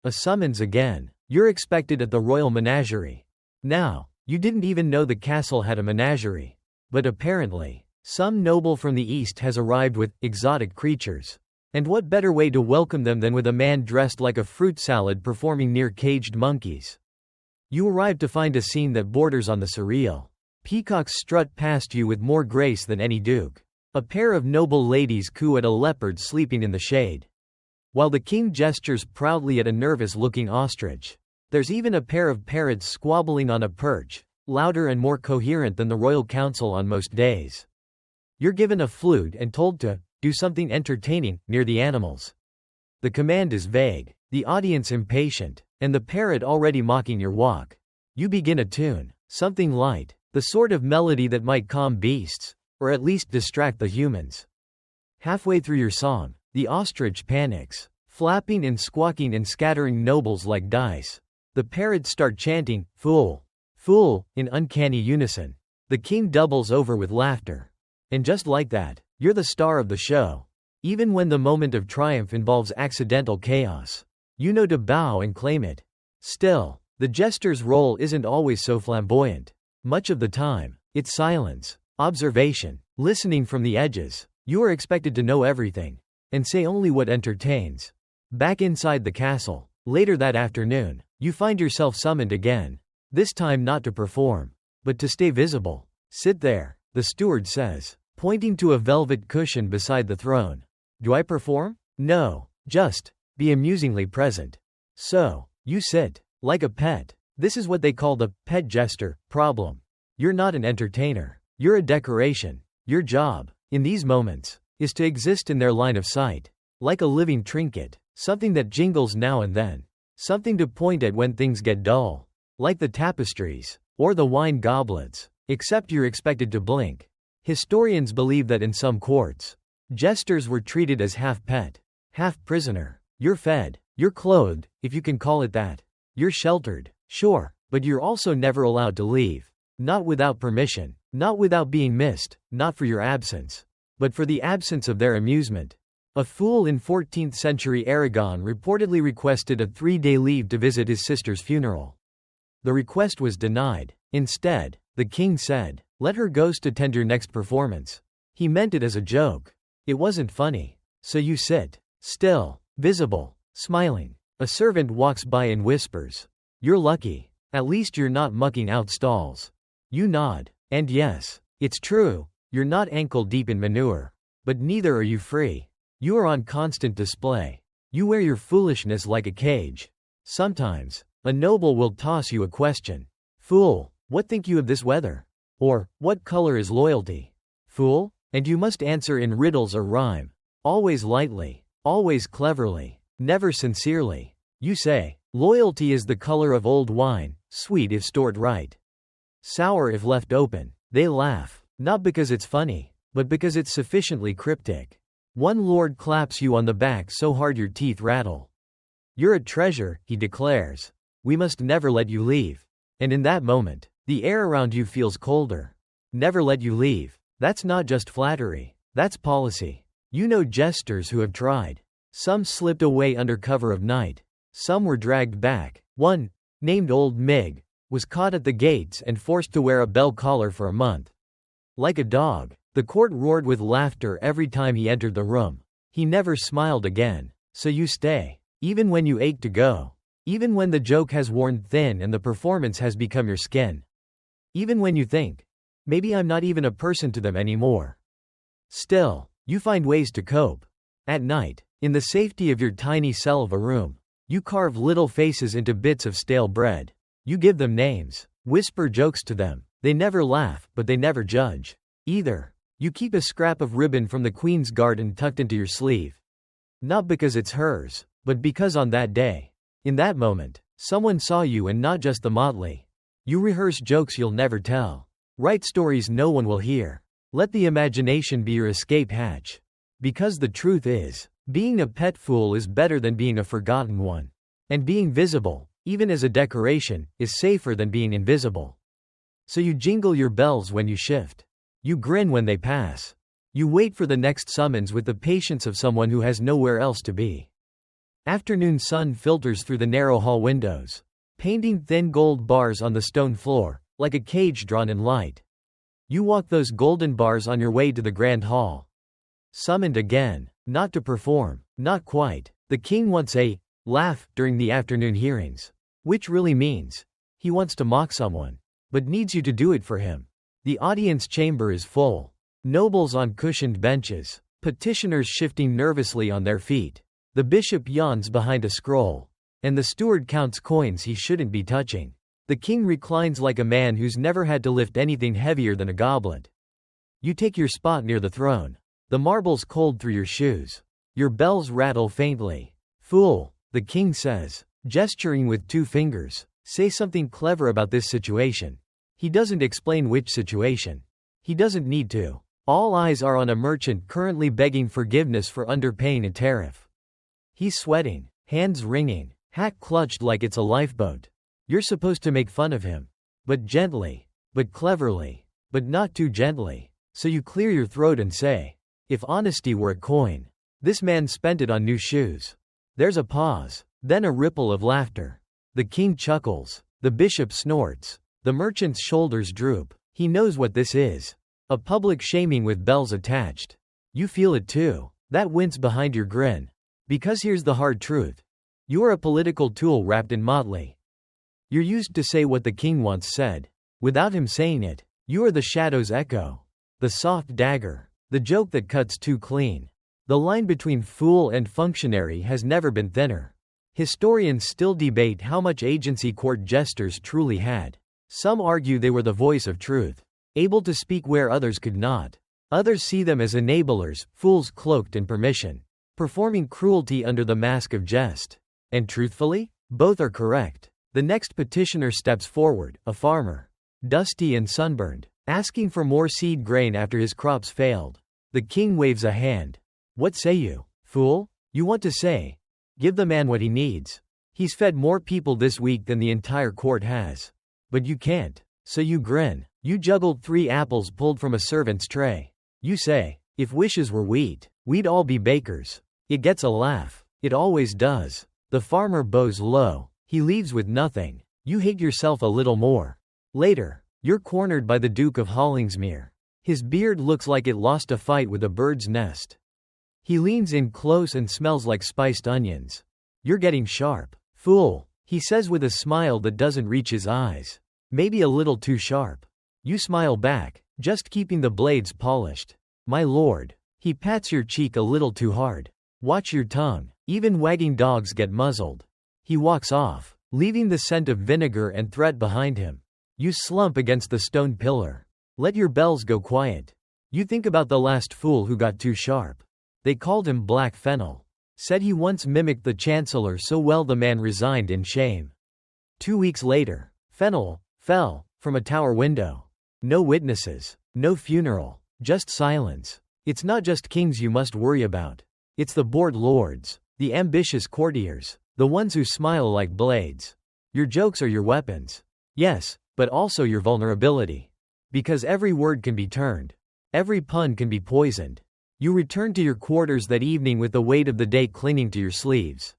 A summons again. You're expected at the royal menagerie. Now, you didn't even know the castle had a menagerie. But apparently, some noble from the east has arrived with exotic creatures. And what better way to welcome them than with a man dressed like a fruit salad performing near caged monkeys? You arrive to find a scene that borders on the surreal. Peacocks strut past you with more grace than any duke. A pair of noble ladies coo at a leopard sleeping in the shade, while the king gestures proudly at a nervous-looking ostrich. There's even a pair of parrots squabbling on a perch, louder and more coherent than the royal council on most days. You're given a flute and told to do something entertaining near the animals. The command is vague, the audience impatient, and the parrot already mocking your walk. You begin a tune, something light, the sort of melody that might calm beasts, or at least distract the humans. Halfway through your song, the ostrich panics, flapping and squawking and scattering nobles like dice. The parrots start chanting, "Fool! Fool!" in uncanny unison. The king doubles over with laughter. And just like that, you're the star of the show. Even when the moment of triumph involves accidental chaos, you know to bow and claim it. Still, the jester's role isn't always so flamboyant. Much of the time, it's silence, observation, listening from the edges. You are expected to know everything, and say only what entertains. Back inside the castle, later that afternoon, you find yourself summoned again. This time not to perform, but to stay visible. "Sit there," the steward says, pointing to a velvet cushion beside the throne. "Do I perform? No, just be amusingly present." So, you sit, like a pet. This is what they call the pet jester problem. You're not an entertainer. You're a decoration. Your job, in these moments, is to exist in their line of sight. Like a living trinket, something that jingles now and then. Something to point at when things get dull. Like the tapestries, or the wine goblets, except you're expected to blink. Historians believe that in some courts, jesters were treated as half pet, half prisoner. You're fed, you're clothed, if you can call it that. You're sheltered, sure, but you're also never allowed to leave. Not without permission, not without being missed, not for your absence, but for the absence of their amusement. A fool in 14th century Aragon reportedly requested a 3-day leave to visit his sister's funeral. The request was denied. Instead, the king said, "Let her ghost attend your next performance." He meant it as a joke. It wasn't funny. So you sit, still, visible, smiling. A servant walks by and whispers, "You're lucky. At least you're not mucking out stalls." You nod, and yes, it's true, you're not ankle-deep in manure. But neither are you free. You are on constant display. You wear your foolishness like a cage. Sometimes, a noble will toss you a question. "Fool, what think you of this weather?" Or, "What color is loyalty?" "Fool?" And you must answer in riddles or rhyme. Always lightly, always cleverly, never sincerely. You say, "Loyalty is the color of old wine, sweet if stored right, sour if left open." They laugh, not because it's funny, but because it's sufficiently cryptic. One lord claps you on the back so hard your teeth rattle. "You're a treasure," he declares. "We must never let you leave." And in that moment, the air around you feels colder. Never let you leave. That's not just flattery. That's policy. You know jesters who have tried. Some slipped away under cover of night. Some were dragged back. One, named Old Mig, was caught at the gates and forced to wear a bell collar for a month. Like a dog, the court roared with laughter every time he entered the room. He never smiled again. So you stay, even when you ache to go. Even when the joke has worn thin and the performance has become your skin. Even when you think, maybe I'm not even a person to them anymore. Still, you find ways to cope. At night, in the safety of your tiny cell of a room, you carve little faces into bits of stale bread. You give them names, whisper jokes to them. They never laugh, but they never judge either. You keep a scrap of ribbon from the Queen's garden tucked into your sleeve. Not because it's hers, but because on that day, in that moment, someone saw you and not just the motley. You rehearse jokes you'll never tell. Write stories no one will hear. Let the imagination be your escape hatch. Because the truth is, being a pet fool is better than being a forgotten one. And being visible, even as a decoration, is safer than being invisible. So you jingle your bells when you shift. You grin when they pass. You wait for the next summons with the patience of someone who has nowhere else to be. Afternoon sun filters through the narrow hall windows, painting thin gold bars on the stone floor, like a cage drawn in light. You walk those golden bars on your way to the grand hall. Summoned again, not to perform, not quite. The king wants a laugh during the afternoon hearings. Which really means, he wants to mock someone, but needs you to do it for him. The audience chamber is full. Nobles on cushioned benches. Petitioners shifting nervously on their feet. The bishop yawns behind a scroll. And the steward counts coins he shouldn't be touching. The king reclines like a man who's never had to lift anything heavier than a goblet. You take your spot near the throne. The marble's cold through your shoes. Your bells rattle faintly. Fool, the king says, gesturing with 2 fingers. Say something clever about this situation. He doesn't explain which situation. He doesn't need to. All eyes are on a merchant currently begging forgiveness for underpaying a tariff. He's sweating, hands wringing, hat clutched like it's a lifeboat. You're supposed to make fun of him. But gently. But cleverly. But not too gently. So you clear your throat and say, if honesty were a coin, this man spent it on new shoes. There's a pause, then a ripple of laughter. The king chuckles. The bishop snorts. The merchant's shoulders droop. He knows what this is. A public shaming with bells attached. You feel it too. That wince behind your grin. Because here's the hard truth. You're a political tool wrapped in motley. You're used to say what the king once said. Without him saying it, you are the shadow's echo. The soft dagger. The joke that cuts too clean. The line between fool and functionary has never been thinner. Historians still debate how much agency court jesters truly had. Some argue they were the voice of truth, able to speak where others could not. Others see them as enablers, fools cloaked in permission, performing cruelty under the mask of jest. And truthfully, both are correct. The next petitioner steps forward, a farmer, dusty and sunburned, asking for more seed grain after his crops failed. The king waves a hand. What say you, fool? You want to say, give the man what he needs. He's fed more people this week than the entire court has. But you can't. So you grin. You juggled 3 apples pulled from a servant's tray. You say, if wishes were wheat, we'd all be bakers. It gets a laugh. It always does. The farmer bows low. He leaves with nothing. You hate yourself a little more. Later, you're cornered by the Duke of Hollingsmere. His beard looks like it lost a fight with a bird's nest. He leans in close and smells like spiced onions. You're getting sharp. Fool, he says with a smile that doesn't reach his eyes. Maybe a little too sharp. You smile back, just keeping the blades polished. My lord. He pats your cheek a little too hard. Watch your tongue. Even wagging dogs get muzzled. He walks off, leaving the scent of vinegar and threat behind him. You slump against the stone pillar. Let your bells go quiet. You think about the last fool who got too sharp. They called him Black Fennel. Said he once mimicked the chancellor so well the man resigned in shame. 2 weeks later, Fennel fell from a tower window. No witnesses, no funeral, just silence. It's not just kings you must worry about. It's the bored lords, the ambitious courtiers, the ones who smile like blades. Your jokes are your weapons. Yes, but also your vulnerability. Because every word can be turned. Every pun can be poisoned. You return to your quarters that evening with the weight of the day clinging to your sleeves.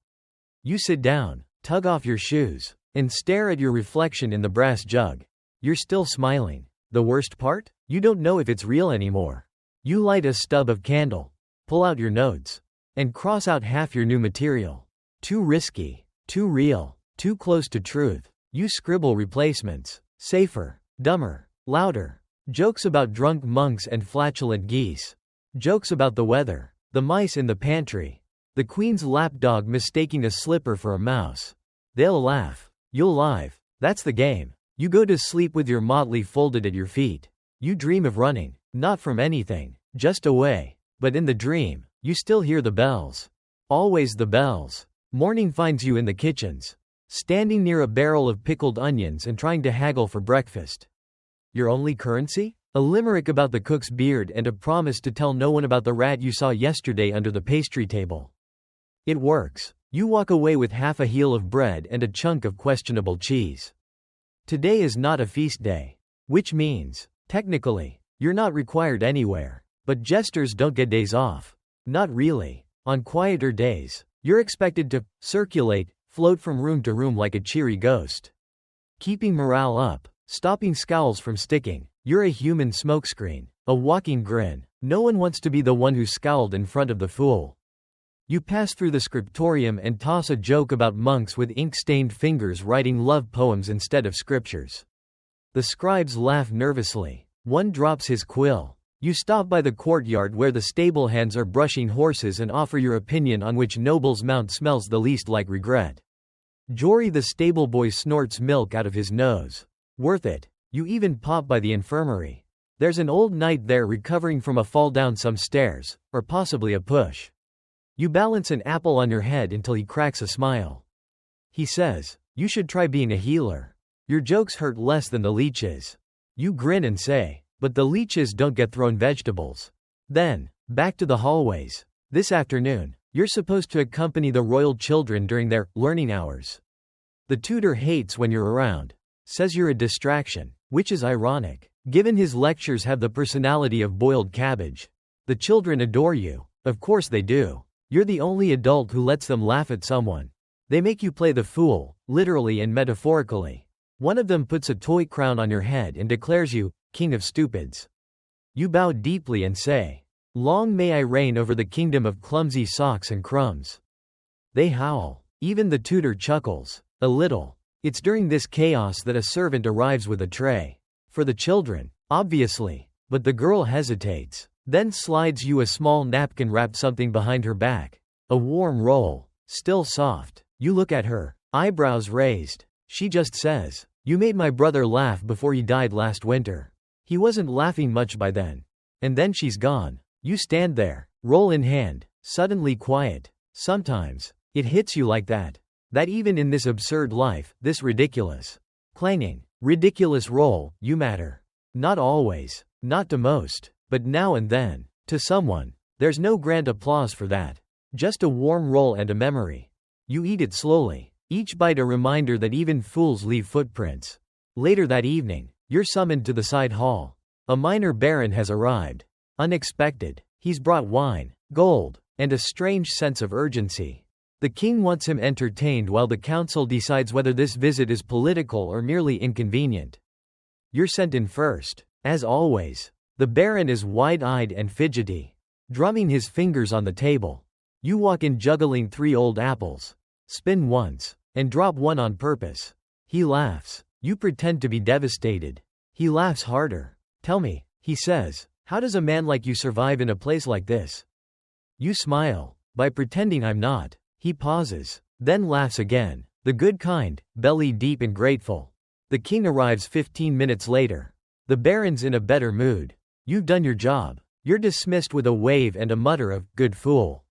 You sit down, tug off your shoes, and stare at your reflection in the brass jug. You're still smiling. The worst part? You don't know if it's real anymore. You light a stub of candle, pull out your notes, and cross out half your new material. Too risky, too real, too close to truth. You scribble replacements. Safer, dumber, louder. Jokes about drunk monks and flatulent geese. Jokes about the weather, the mice in the pantry, the queen's lapdog mistaking a slipper for a mouse. They'll laugh. You'll live. That's the game. You go to sleep with your motley folded at your feet. You dream of running, not from anything, just away. But in the dream, you still hear the bells. Always the bells. Morning finds you in the kitchens, standing near a barrel of pickled onions and trying to haggle for breakfast. Your only currency? A limerick about the cook's beard and a promise to tell no one about the rat you saw yesterday under the pastry table. It works. You walk away with half a heel of bread and a chunk of questionable cheese. Today is not a feast day. Which means, technically, you're not required anywhere. But jesters don't get days off. Not really. On quieter days, you're expected to circulate, float from room to room like a cheery ghost. Keeping morale up, stopping scowls from sticking. You're a human smokescreen, a walking grin. No one wants to be the one who scowled in front of the fool. You pass through the scriptorium and toss a joke about monks with ink-stained fingers writing love poems instead of scriptures. The scribes laugh nervously. One drops his quill. You stop by the courtyard where the stable hands are brushing horses and offer your opinion on which noble's mount smells the least like regret. Jory the stable boy snorts milk out of his nose. Worth it. You even pop by the infirmary. There's an old knight there recovering from a fall down some stairs, or possibly a push. You balance an apple on your head until he cracks a smile. He says, "You should try being a healer. Your jokes hurt less than the leeches." You grin and say, "But the leeches don't get thrown vegetables." Then, back to the hallways. This afternoon, you're supposed to accompany the royal children during their learning hours. The tutor hates when you're around. Says you're a distraction, which is ironic, given his lectures have the personality of boiled cabbage. The children adore you. Of course they do. You're the only adult who lets them laugh at someone. They make you play the fool, literally and metaphorically. One of them puts a toy crown on your head and declares you king of stupids. You bow deeply and say, "Long may I reign over the kingdom of clumsy socks and crumbs." They howl. Even the tutor chuckles. A little. It's during this chaos that a servant arrives with a tray. For the children, obviously. But the girl hesitates. Then slides you a small napkin wrapped something behind her back. A warm roll. Still soft. You look at her, eyebrows raised. She just says, "You made my brother laugh before he died last winter. He wasn't laughing much by then." And then she's gone. You stand there, roll in hand, suddenly quiet. Sometimes, it hits you like that. That even in this absurd life, this ridiculous, clanging, ridiculous roll, you matter. Not always, not to most, but now and then, to someone. There's no grand applause for that. Just a warm roll and a memory. You eat it slowly, each bite a reminder that even fools leave footprints. Later that evening, you're summoned to the side hall. A minor baron has arrived. Unexpected. He's brought wine, gold, and a strange sense of urgency. The king wants him entertained while the council decides whether this visit is political or merely inconvenient. You're sent in first. As always, the baron is wide-eyed and fidgety, drumming his fingers on the table. You walk in juggling 3 old apples. Spin once, and drop one on purpose. He laughs. You pretend to be devastated. He laughs harder. "Tell me," he says, "how does a man like you survive in a place like this?" You smile. "By pretending I'm not." He pauses, then laughs again. The good kind, belly deep and grateful. The king arrives 15 minutes later. The baron's in a better mood. You've done your job. You're dismissed with a wave and a mutter of, "Good fool."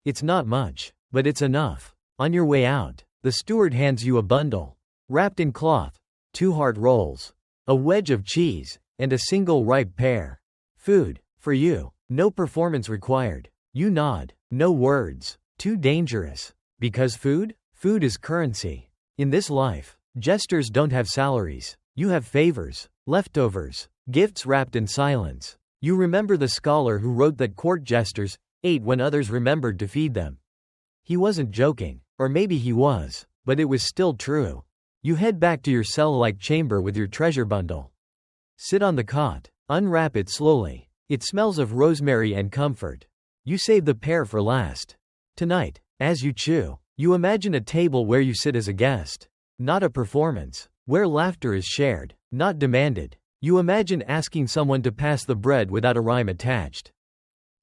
It's not much, but it's enough. On your way out, the steward hands you a bundle. Wrapped in cloth. 2 hard rolls. A wedge of cheese, and a single ripe pear. Food, for you. No performance required. You nod. No words. Too dangerous. Because food? Food is currency. In this life, jesters don't have salaries. You have favors, leftovers, gifts wrapped in silence. You remember the scholar who wrote that court jesters ate when others remembered to feed them. He wasn't joking, or maybe he was, but it was still true. You head back to your cell-like chamber with your treasure bundle. Sit on the cot, unwrap it slowly. It smells of rosemary and comfort. You save the pear for last. Tonight, as you chew, you imagine a table where you sit as a guest. Not a performance. Where laughter is shared, not demanded. You imagine asking someone to pass the bread without a rhyme attached.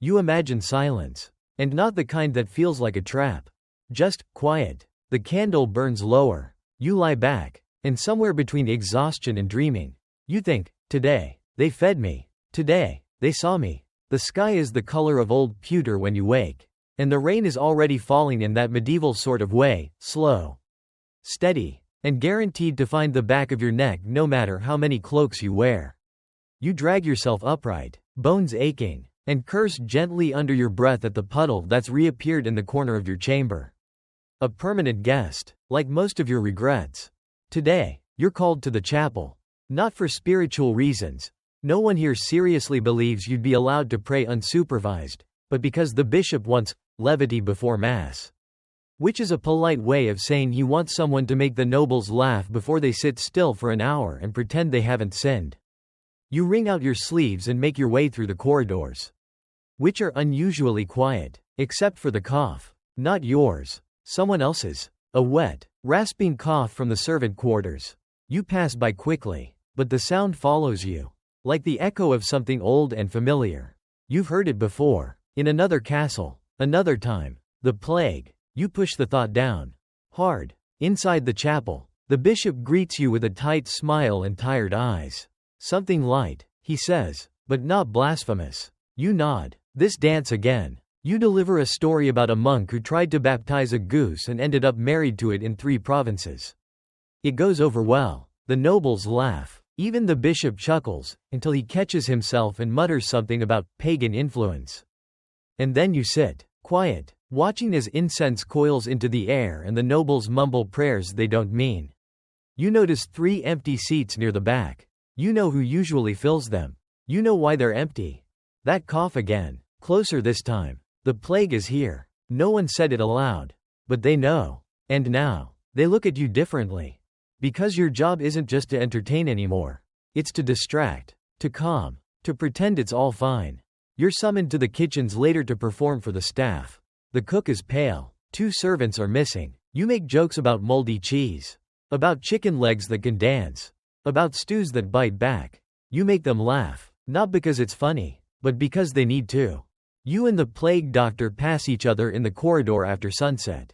You imagine silence. And not the kind that feels like a trap. Just quiet. The candle burns lower. You lie back. And somewhere between exhaustion and dreaming, you think, today, they fed me. Today, they saw me. The sky is the color of old pewter when you wake. And the rain is already falling in that medieval sort of way, slow, steady, and guaranteed to find the back of your neck no matter how many cloaks you wear. You drag yourself upright, bones aching, and curse gently under your breath at the puddle that's reappeared in the corner of your chamber. A permanent guest, like most of your regrets. Today, you're called to the chapel. Not for spiritual reasons. No one here seriously believes you'd be allowed to pray unsupervised, but because the bishop wants levity before Mass. Which is a polite way of saying he wants someone to make the nobles laugh before they sit still for an hour and pretend they haven't sinned. You wring out your sleeves and make your way through the corridors, which are unusually quiet, except for the cough. Not yours, someone else's. A wet, rasping cough from the servant quarters. You pass by quickly, but the sound follows you. Like the echo of something old and familiar. You've heard it before. In another castle. Another time. The plague. You push the thought down. Hard. Inside the chapel. The bishop greets you with a tight smile and tired eyes. Something light, he says, but not blasphemous. You nod. This dance again. You deliver a story about a monk who tried to baptize a goose and ended up married to it in 3 provinces. It goes over well. The nobles laugh. Even the bishop chuckles, until he catches himself and mutters something about pagan influence. And then you sit, quiet, watching as incense coils into the air and the nobles mumble prayers they don't mean. You notice 3 empty seats near the back. You know who usually fills them. You know why they're empty. That cough again. Closer this time. The plague is here. No one said it aloud. But they know. And now, they look at you differently. Because your job isn't just to entertain anymore. It's to distract. To calm. To pretend it's all fine. You're summoned to the kitchens later to perform for the staff. The cook is pale. 2 servants are missing. You make jokes about moldy cheese. About chicken legs that can dance. About stews that bite back. You make them laugh. Not because it's funny, but because they need to. You and the plague doctor pass each other in the corridor after sunset.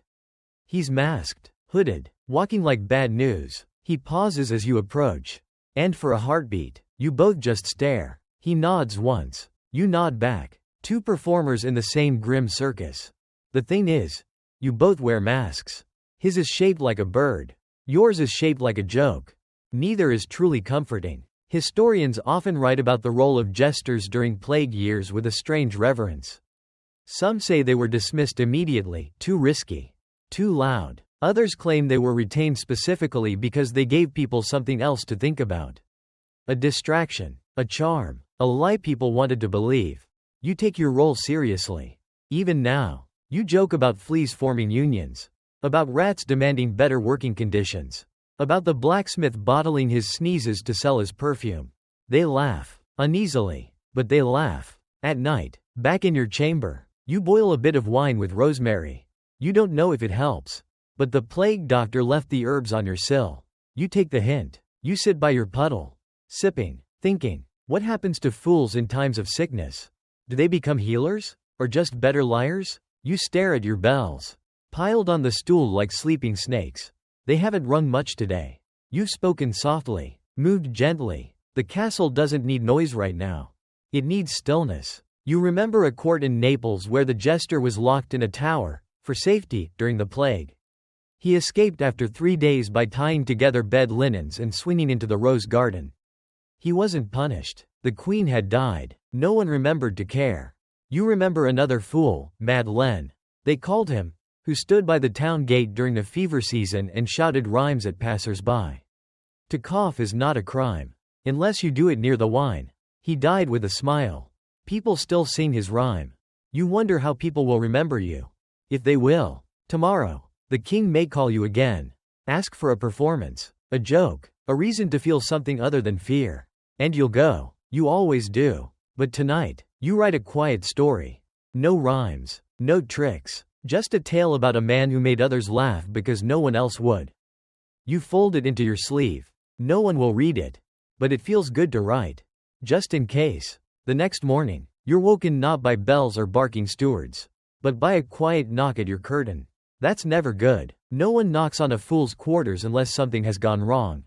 He's masked, hooded, walking like bad news. He pauses as you approach. And for a heartbeat, you both just stare. He nods once. You nod back. 2 performers in the same grim circus. The thing is, you both wear masks. His is shaped like a bird. Yours is shaped like a joke. Neither is truly comforting. Historians often write about the role of jesters during plague years with a strange reverence. Some say they were dismissed immediately, too risky, too loud. Others claim they were retained specifically because they gave people something else to think about. A distraction, a charm, a lie people wanted to believe. You take your role seriously. Even now, you joke about fleas forming unions. About rats demanding better working conditions. About the blacksmith bottling his sneezes to sell his perfume. They laugh. Uneasily. But they laugh. At night, back in your chamber, you boil a bit of wine with rosemary. You don't know if it helps. But the plague doctor left the herbs on your sill. You take the hint. You sit by your puddle. Sipping. Thinking. What happens to fools in times of sickness? Do they become healers? Or just better liars? You stare at your bells. Piled on the stool like sleeping snakes. They haven't rung much today. You've spoken softly, moved gently. The castle doesn't need noise right now. It needs stillness. You remember a court in Naples where the jester was locked in a tower, for safety, during the plague. He escaped after 3 days by tying together bed linens and swinging into the rose garden. He wasn't punished. The queen had died. No one remembered to care. You remember another fool, Madeleine. They called him, who stood by the town gate during the fever season and shouted rhymes at passers-by. To cough is not a crime. Unless you do it near the wine. He died with a smile. People still sing his rhyme. You wonder how people will remember you. If they will. Tomorrow, the king may call you again. Ask for a performance. A joke. A reason to feel something other than fear. And you'll go. You always do. But tonight, you write a quiet story. No rhymes. No tricks. Just a tale about a man who made others laugh because no one else would. You fold it into your sleeve. No one will read it. But it feels good to write. Just in case. The next morning, you're woken not by bells or barking stewards, but by a quiet knock at your curtain. That's never good. No one knocks on a fool's quarters unless something has gone wrong.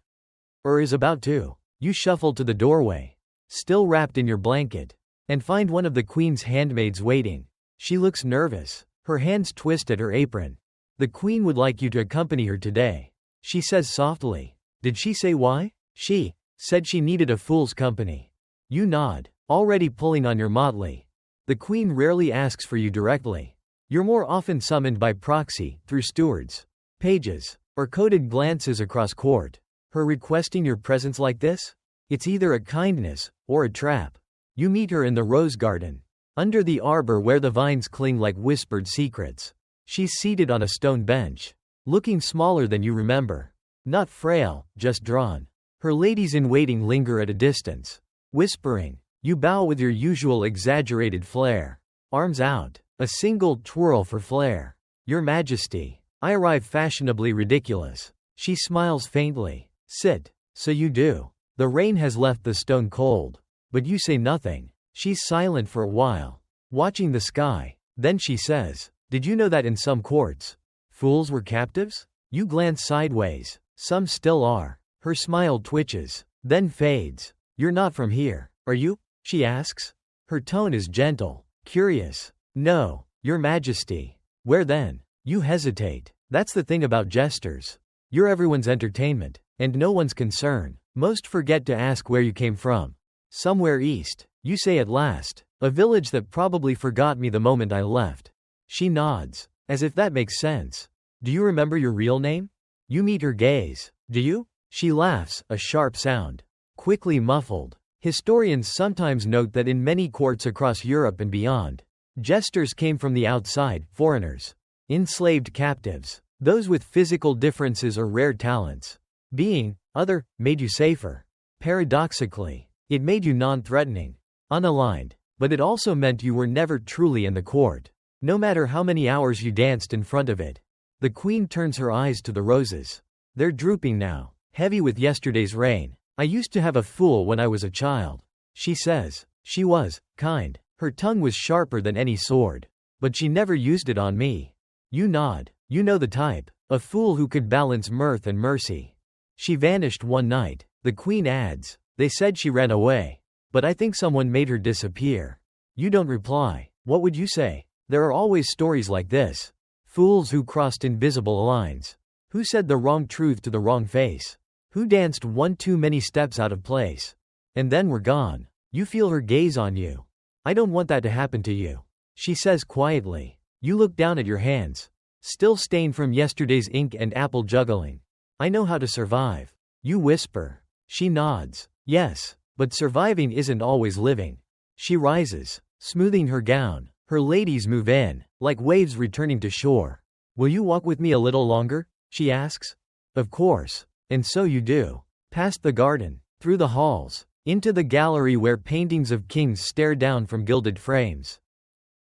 Or is about to. You shuffle to the doorway, still wrapped in your blanket, and find one of the queen's handmaids waiting. She looks nervous. Her hands twist at her apron. The queen would like you to accompany her today. She says softly. Did she say why? She said she needed a fool's company. You nod, already pulling on your motley. The queen rarely asks for you directly. You're more often summoned by proxy, through stewards, pages, or coded glances across court. Her requesting your presence like this? It's either a kindness, or a trap. You meet her in the rose garden. Under the arbor where the vines cling like whispered secrets. She's seated on a stone bench. Looking smaller than you remember. Not frail, just drawn. Her ladies-in-waiting linger at a distance. Whispering. You bow with your usual exaggerated flair. Arms out. A single twirl for flair. Your Majesty. I arrive fashionably ridiculous. She smiles faintly. Sit. So you do. The rain has left the stone cold. But you say nothing. She's silent for a while, watching the sky. Then she says, "Did you know that in some courts, fools were captives?" You glance sideways. Some still are. Her smile twitches, then fades. "You're not from here, are you?" she asks. Her tone is gentle, curious. "No, Your Majesty." "Where then?" You hesitate. That's the thing about jesters. You're everyone's entertainment, and no one's concern. Most forget to ask where you came from. "Somewhere east," you say at last. "A village that probably forgot me the moment I left." She nods, as if that makes sense. "Do you remember your real name?" You meet her gaze. "Do you?" She laughs, a sharp sound, quickly muffled. Historians sometimes note that in many courts across Europe and beyond, jesters came from the outside, foreigners, enslaved captives, those with physical differences or rare talents. Being other made you safer. Paradoxically, it made you non-threatening, unaligned, but it also meant you were never truly in the court, no matter how many hours you danced in front of it. The queen turns her eyes to the roses. They're drooping now, heavy with yesterday's rain. "I used to have a fool when I was a child," she says. "She was kind. Her tongue was sharper than any sword. But she never used it on me." You nod. You know the type. A fool who could balance mirth and mercy. "She vanished one night," the queen adds. "They said she ran away. But I think someone made her disappear." You don't reply. What would you say? There are always stories like this. Fools who crossed invisible lines. Who said the wrong truth to the wrong face. Who danced one too many steps out of place. And then were gone. You feel her gaze on you. "I don't want that to happen to you," she says quietly. You look down at your hands, still stained from yesterday's ink and apple juggling. "I know how to survive." You whisper. She nods. "Yes, but surviving isn't always living." She rises, smoothing her gown. Her ladies move in, like waves returning to shore. "Will you walk with me a little longer?" she asks. "Of course." And so you do. Past the garden, through the halls, into the gallery where paintings of kings stare down from gilded frames.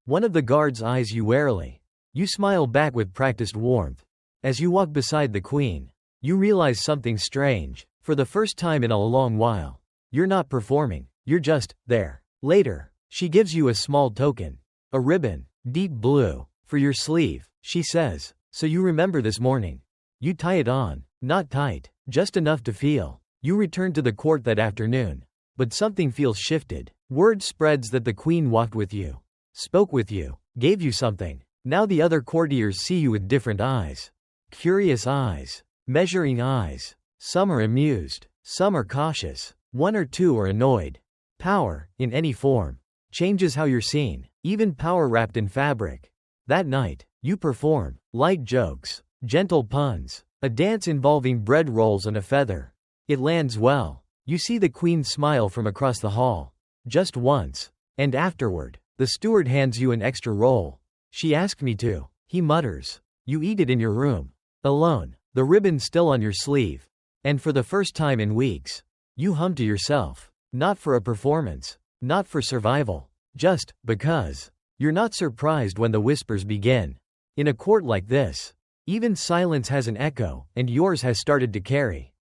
One of the guards eyes you warily. You smile back with practiced warmth. As you walk beside the queen, you realize something strange. For the first time in a long while, you're not performing, you're just there. Later, she gives you a small token. A ribbon, deep blue, for your sleeve, she says. "So you remember this morning." You tie it on, not tight, just enough to feel. You return to the court that afternoon. But something feels shifted. Word spreads that the queen walked with you, spoke with you, gave you something. Now the other courtiers see you with different eyes. Curious eyes, measuring eyes. Some are amused, some are cautious, one or two are annoyed. Power, in any form, changes how you're seen, even power wrapped in fabric. That night, you perform light jokes, gentle puns, a dance involving bread rolls and a feather. It lands well. You see the queen smile from across the hall. Just once. And afterward, the steward hands you an extra roll. "She asked me to," he mutters. You eat it in your room. Alone, the ribbon still on your sleeve. And for the first time in weeks, you hum to yourself. Not for a performance. Not for survival. Just because. You're not surprised when the whispers begin. In a court like this, even silence has an echo, and yours has started to carry.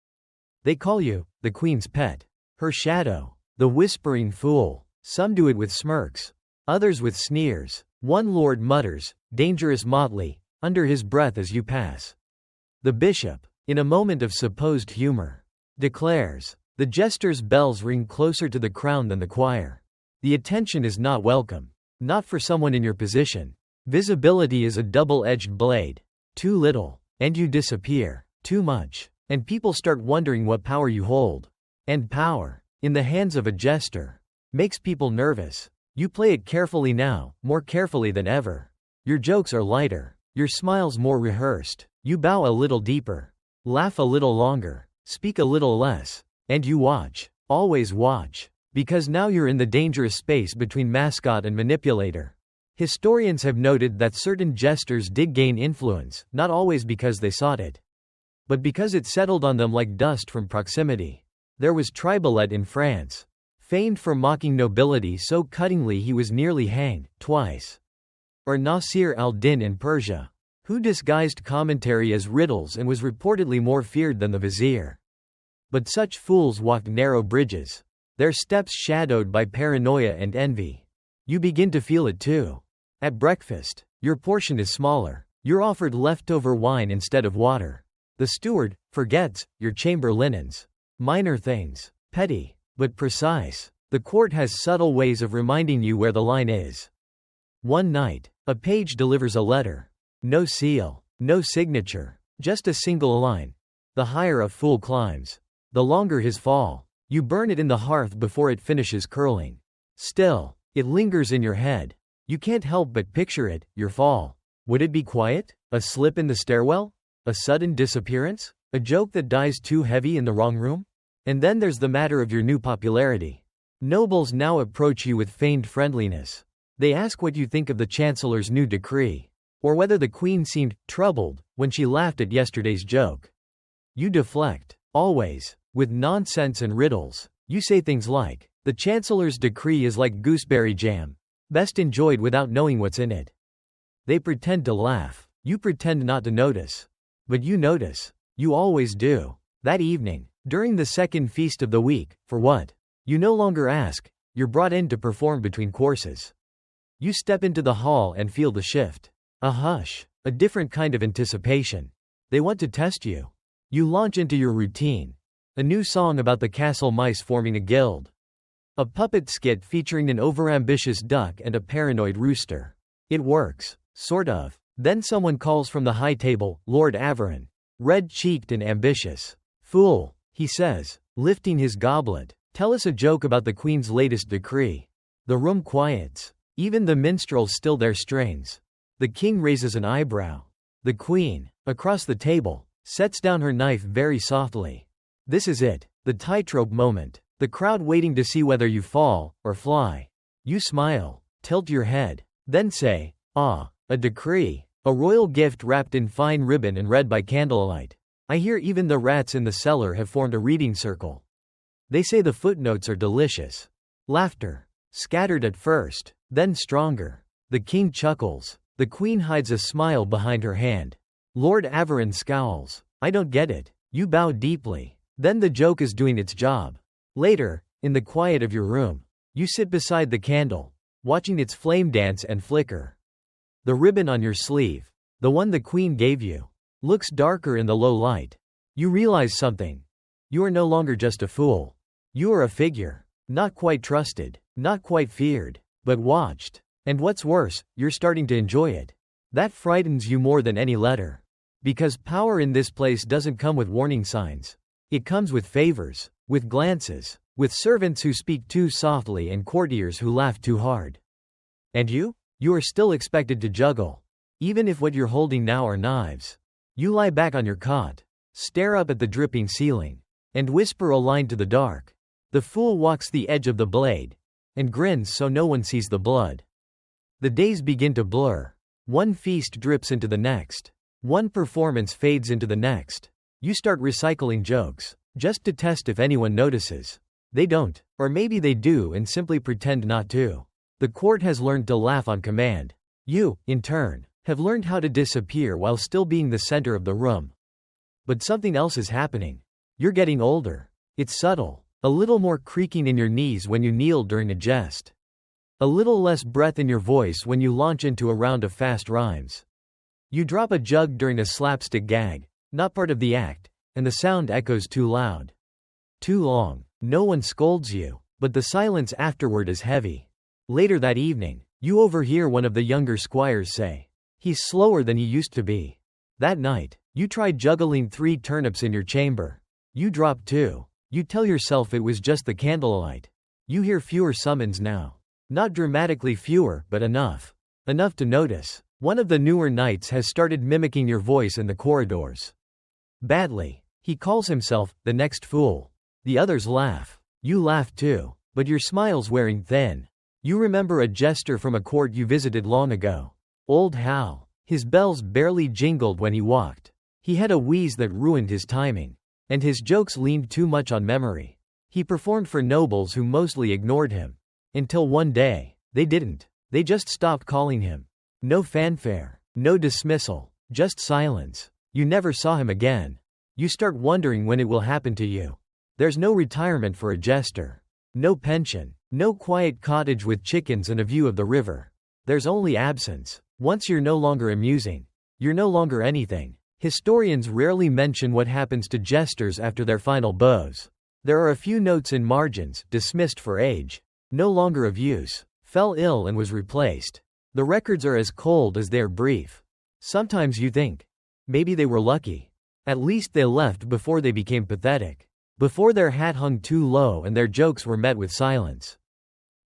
They call you the queen's pet. Her shadow. The whispering fool. Some do it with smirks. Others with sneers. One lord mutters, "Dangerous motley," under his breath as you pass. The bishop, in a moment of supposed humor, declares. The jester's bells ring closer to the crown than the choir. The attention is not welcome. Not for someone in your position. Visibility is a double-edged blade. Too little, and you disappear. Too much, and people start wondering what power you hold. And power, in the hands of a jester, makes people nervous. You play it carefully now, more carefully than ever. Your jokes are lighter. Your smiles more rehearsed. You bow a little deeper. Laugh a little longer. Speak a little less. And you watch. Always watch. Because now you're in the dangerous space between mascot and manipulator. Historians have noted that certain jesters did gain influence, not always because they sought it, but because it settled on them like dust from proximity. There was Tribalete in France, famed for mocking nobility so cuttingly he was nearly hanged, twice. Or Nasir al-Din in Persia, who disguised commentary as riddles and was reportedly more feared than the vizier. But such fools walked narrow bridges. Their steps shadowed by paranoia and envy. You begin to feel it too. At breakfast, your portion is smaller. You're offered leftover wine instead of water. The steward forgets your chamber linens. Minor things. Petty, but precise. The court has subtle ways of reminding you where the line is. One night, a page delivers a letter. No seal, no signature, just a single line. The higher a fool climbs, the longer his fall. You burn it in the hearth before it finishes curling. Still, it lingers in your head. You can't help but picture it, your fall. Would it be quiet? A slip in the stairwell? A sudden disappearance? A joke that dies too heavy in the wrong room? And then there's the matter of your new popularity. Nobles now approach you with feigned friendliness. They ask what you think of the chancellor's new decree, or whether the queen seemed troubled when she laughed at yesterday's joke. You deflect, always, with nonsense and riddles. You say things like, "The chancellor's decree is like gooseberry jam, best enjoyed without knowing what's in it." They pretend to laugh. You pretend not to notice. But you notice. You always do. That evening, during the second feast of the week, for what? You no longer ask. You're brought in to perform between courses. You step into the hall and feel the shift. A hush. A different kind of anticipation. They want to test you. You launch into your routine. A new song about the castle mice forming a guild. A puppet skit featuring an overambitious duck and a paranoid rooster. It works. Sort of. Then someone calls from the high table, Lord Averin. Red-cheeked and ambitious. "Fool," he says, lifting his goblet. "Tell us a joke about the Queen's latest decree." The room quiets. Even the minstrels still their strains. The king raises an eyebrow. The Queen, across the table, sets down her knife very softly. This is it, the tightrope moment. The crowd waiting to see whether you fall or fly. You smile, tilt your head, then say, "Ah, a decree. A royal gift wrapped in fine ribbon and read by candlelight. I hear even the rats in the cellar have formed a reading circle." They say the footnotes are delicious. Laughter. Scattered at first, then stronger. The king chuckles. The queen hides a smile behind her hand. Lord Averin scowls. "I don't get it." You bow deeply. Then the joke is doing its job. Later, in the quiet of your room, you sit beside the candle, watching its flame dance and flicker. The ribbon on your sleeve, the one the queen gave you, looks darker in the low light. You realize something. You are no longer just a fool. You are a figure. Not quite trusted, not quite feared, but watched. And what's worse, you're starting to enjoy it. That frightens you more than any letter. Because power in this place doesn't come with warning signs. It comes with favors, with glances, with servants who speak too softly and courtiers who laugh too hard. And you? You are still expected to juggle. Even if what you're holding now are knives. You lie back on your cot, stare up at the dripping ceiling, and whisper a line to the dark. The fool walks the edge of the blade, and grins so no one sees the blood. The days begin to blur. One feast drips into the next. One performance fades into the next. You start recycling jokes, just to test if anyone notices. They don't, or maybe they do and simply pretend not to. The court has learned to laugh on command. You, in turn, have learned how to disappear while still being the center of the room. But something else is happening. You're getting older. It's subtle. A little more creaking in your knees when you kneel during a jest. A little less breath in your voice when you launch into a round of fast rhymes. You drop a jug during a slapstick gag, not part of the act, and the sound echoes too loud. Too long. No one scolds you, but the silence afterward is heavy. Later that evening, you overhear one of the younger squires say, "He's slower than he used to be." That night, you try juggling 3 turnips in your chamber. You drop 2. You tell yourself it was just the candlelight. You hear fewer summons now. Not dramatically fewer, but enough. Enough to notice. One of the newer knights has started mimicking your voice in the corridors. Badly. He calls himself the next fool. The others laugh. You laugh too, but your smile's wearing thin. You remember a jester from a court you visited long ago. Old Hal. His bells barely jingled when he walked. He had a wheeze that ruined his timing. And his jokes leaned too much on memory. He performed for nobles who mostly ignored him. Until one day, they didn't. They just stopped calling him. No fanfare. No dismissal. Just silence. You never saw him again. You start wondering when it will happen to you. There's no retirement for a jester. No pension. No quiet cottage with chickens and a view of the river. There's only absence. Once you're no longer amusing. You're no longer anything. Historians rarely mention what happens to jesters after their final bows. There are a few notes in margins, dismissed for age. No longer of use. Fell ill and was replaced. The records are as cold as they are brief. Sometimes you think, maybe they were lucky. At least they left before they became pathetic. Before their hat hung too low and their jokes were met with silence.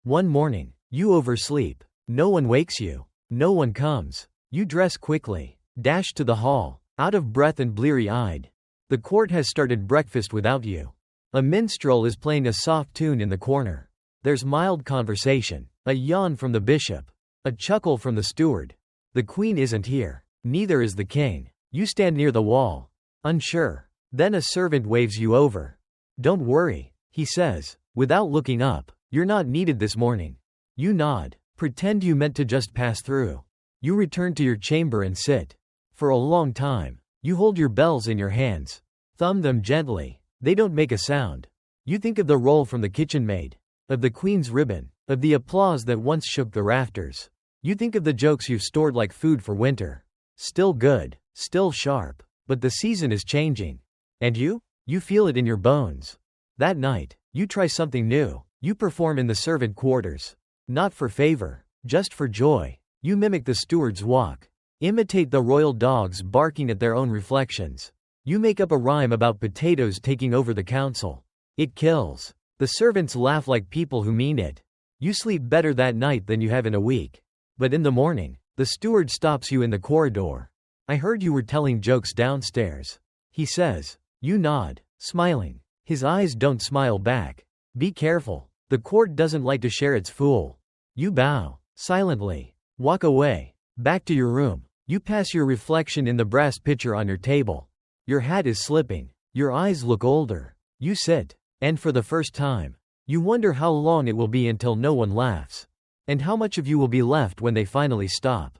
One morning, you oversleep. No one wakes you. No one comes. You dress quickly. Dash to the hall. Out of breath and bleary-eyed. The court has started breakfast without you. A minstrel is playing a soft tune in the corner. There's mild conversation. A yawn from the bishop. A chuckle from the steward. The queen isn't here. Neither is the king. You stand near the wall. Unsure. Then a servant waves you over. Don't worry, he says, without looking up. You're not needed this morning. You nod. Pretend you meant to just pass through. You return to your chamber and sit. For a long time, you hold your bells in your hands. Thumb them gently. They don't make a sound. You think of the roll from the kitchen maid. Of the queen's ribbon. Of the applause that once shook the rafters. You think of the jokes you've stored like food for winter. Still good. Still sharp. But the season is changing. And you? You feel it in your bones. That night, you try something new. You perform in the servant quarters. Not for favor. Just for joy. You mimic the steward's walk. Imitate the royal dogs barking at their own reflections. You make up a rhyme about potatoes taking over the council. It kills. The servants laugh like people who mean it. You sleep better that night than you have in a week. But in the morning, the steward stops you in the corridor. I heard you were telling jokes downstairs. He says. You nod, smiling. His eyes don't smile back. Be careful. The court doesn't like to share its fool. You bow. Silently. Walk away. Back to your room. You pass your reflection in the brass pitcher on your table. Your hat is slipping. Your eyes look older. You sit. And for the first time, you wonder how long it will be until no one laughs. And how much of you will be left when they finally stop.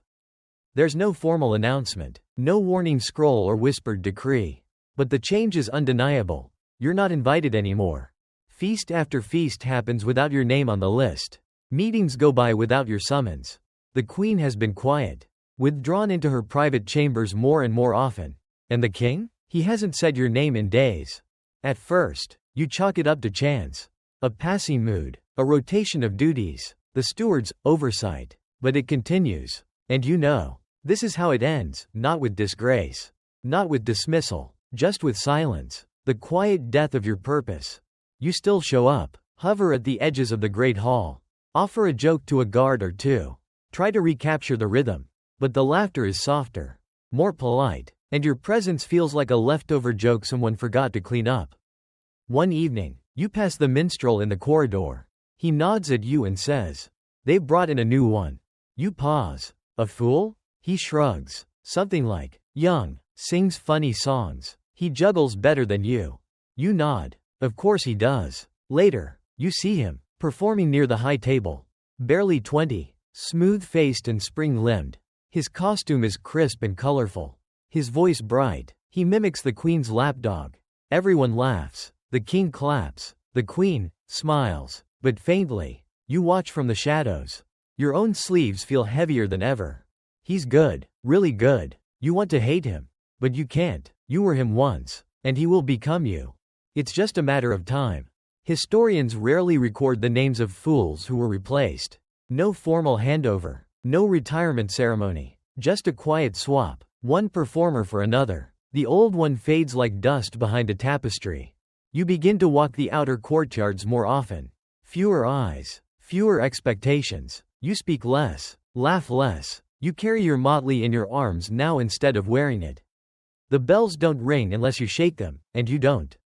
There's no formal announcement. No warning scroll or whispered decree. But the change is undeniable. You're not invited anymore. Feast after feast happens without your name on the list. Meetings go by without your summons. The queen has been quiet. Withdrawn into her private chambers more and more often. And the king? He hasn't said your name in days. At first, you chalk it up to chance. A passing mood. A rotation of duties. The steward's oversight. But it continues. And you know. This is how it ends. Not with disgrace. Not with dismissal. Just with silence. The quiet death of your purpose. You still show up. Hover at the edges of the great hall. Offer a joke to a guard or two. Try to recapture the rhythm. But the laughter is softer. More polite. And your presence feels like a leftover joke someone forgot to clean up. One evening, you pass the minstrel in the corridor. He nods at you and says, "They've brought in a new one." You pause. A fool? He shrugs. Something like, young, sings funny songs. He juggles better than you. You nod. Of course he does. Later, you see him, performing near the high table. Barely 20, smooth-faced and spring-limbed. His costume is crisp and colorful. His voice bright. He mimics the queen's lapdog. Everyone laughs. The king claps. The queen smiles, but faintly. You watch from the shadows. Your own sleeves feel heavier than ever. He's good, really good. You want to hate him, but you can't. You were him once, and he will become you. It's just a matter of time. Historians rarely record the names of fools who were replaced. No formal handover. No retirement ceremony. Just a quiet swap. One performer for another. The old one fades like dust behind a tapestry. You begin to walk the outer courtyards more often. Fewer eyes. Fewer expectations. You speak less. Laugh less. You carry your motley in your arms now instead of wearing it. The bells don't ring unless you shake them, and you don't.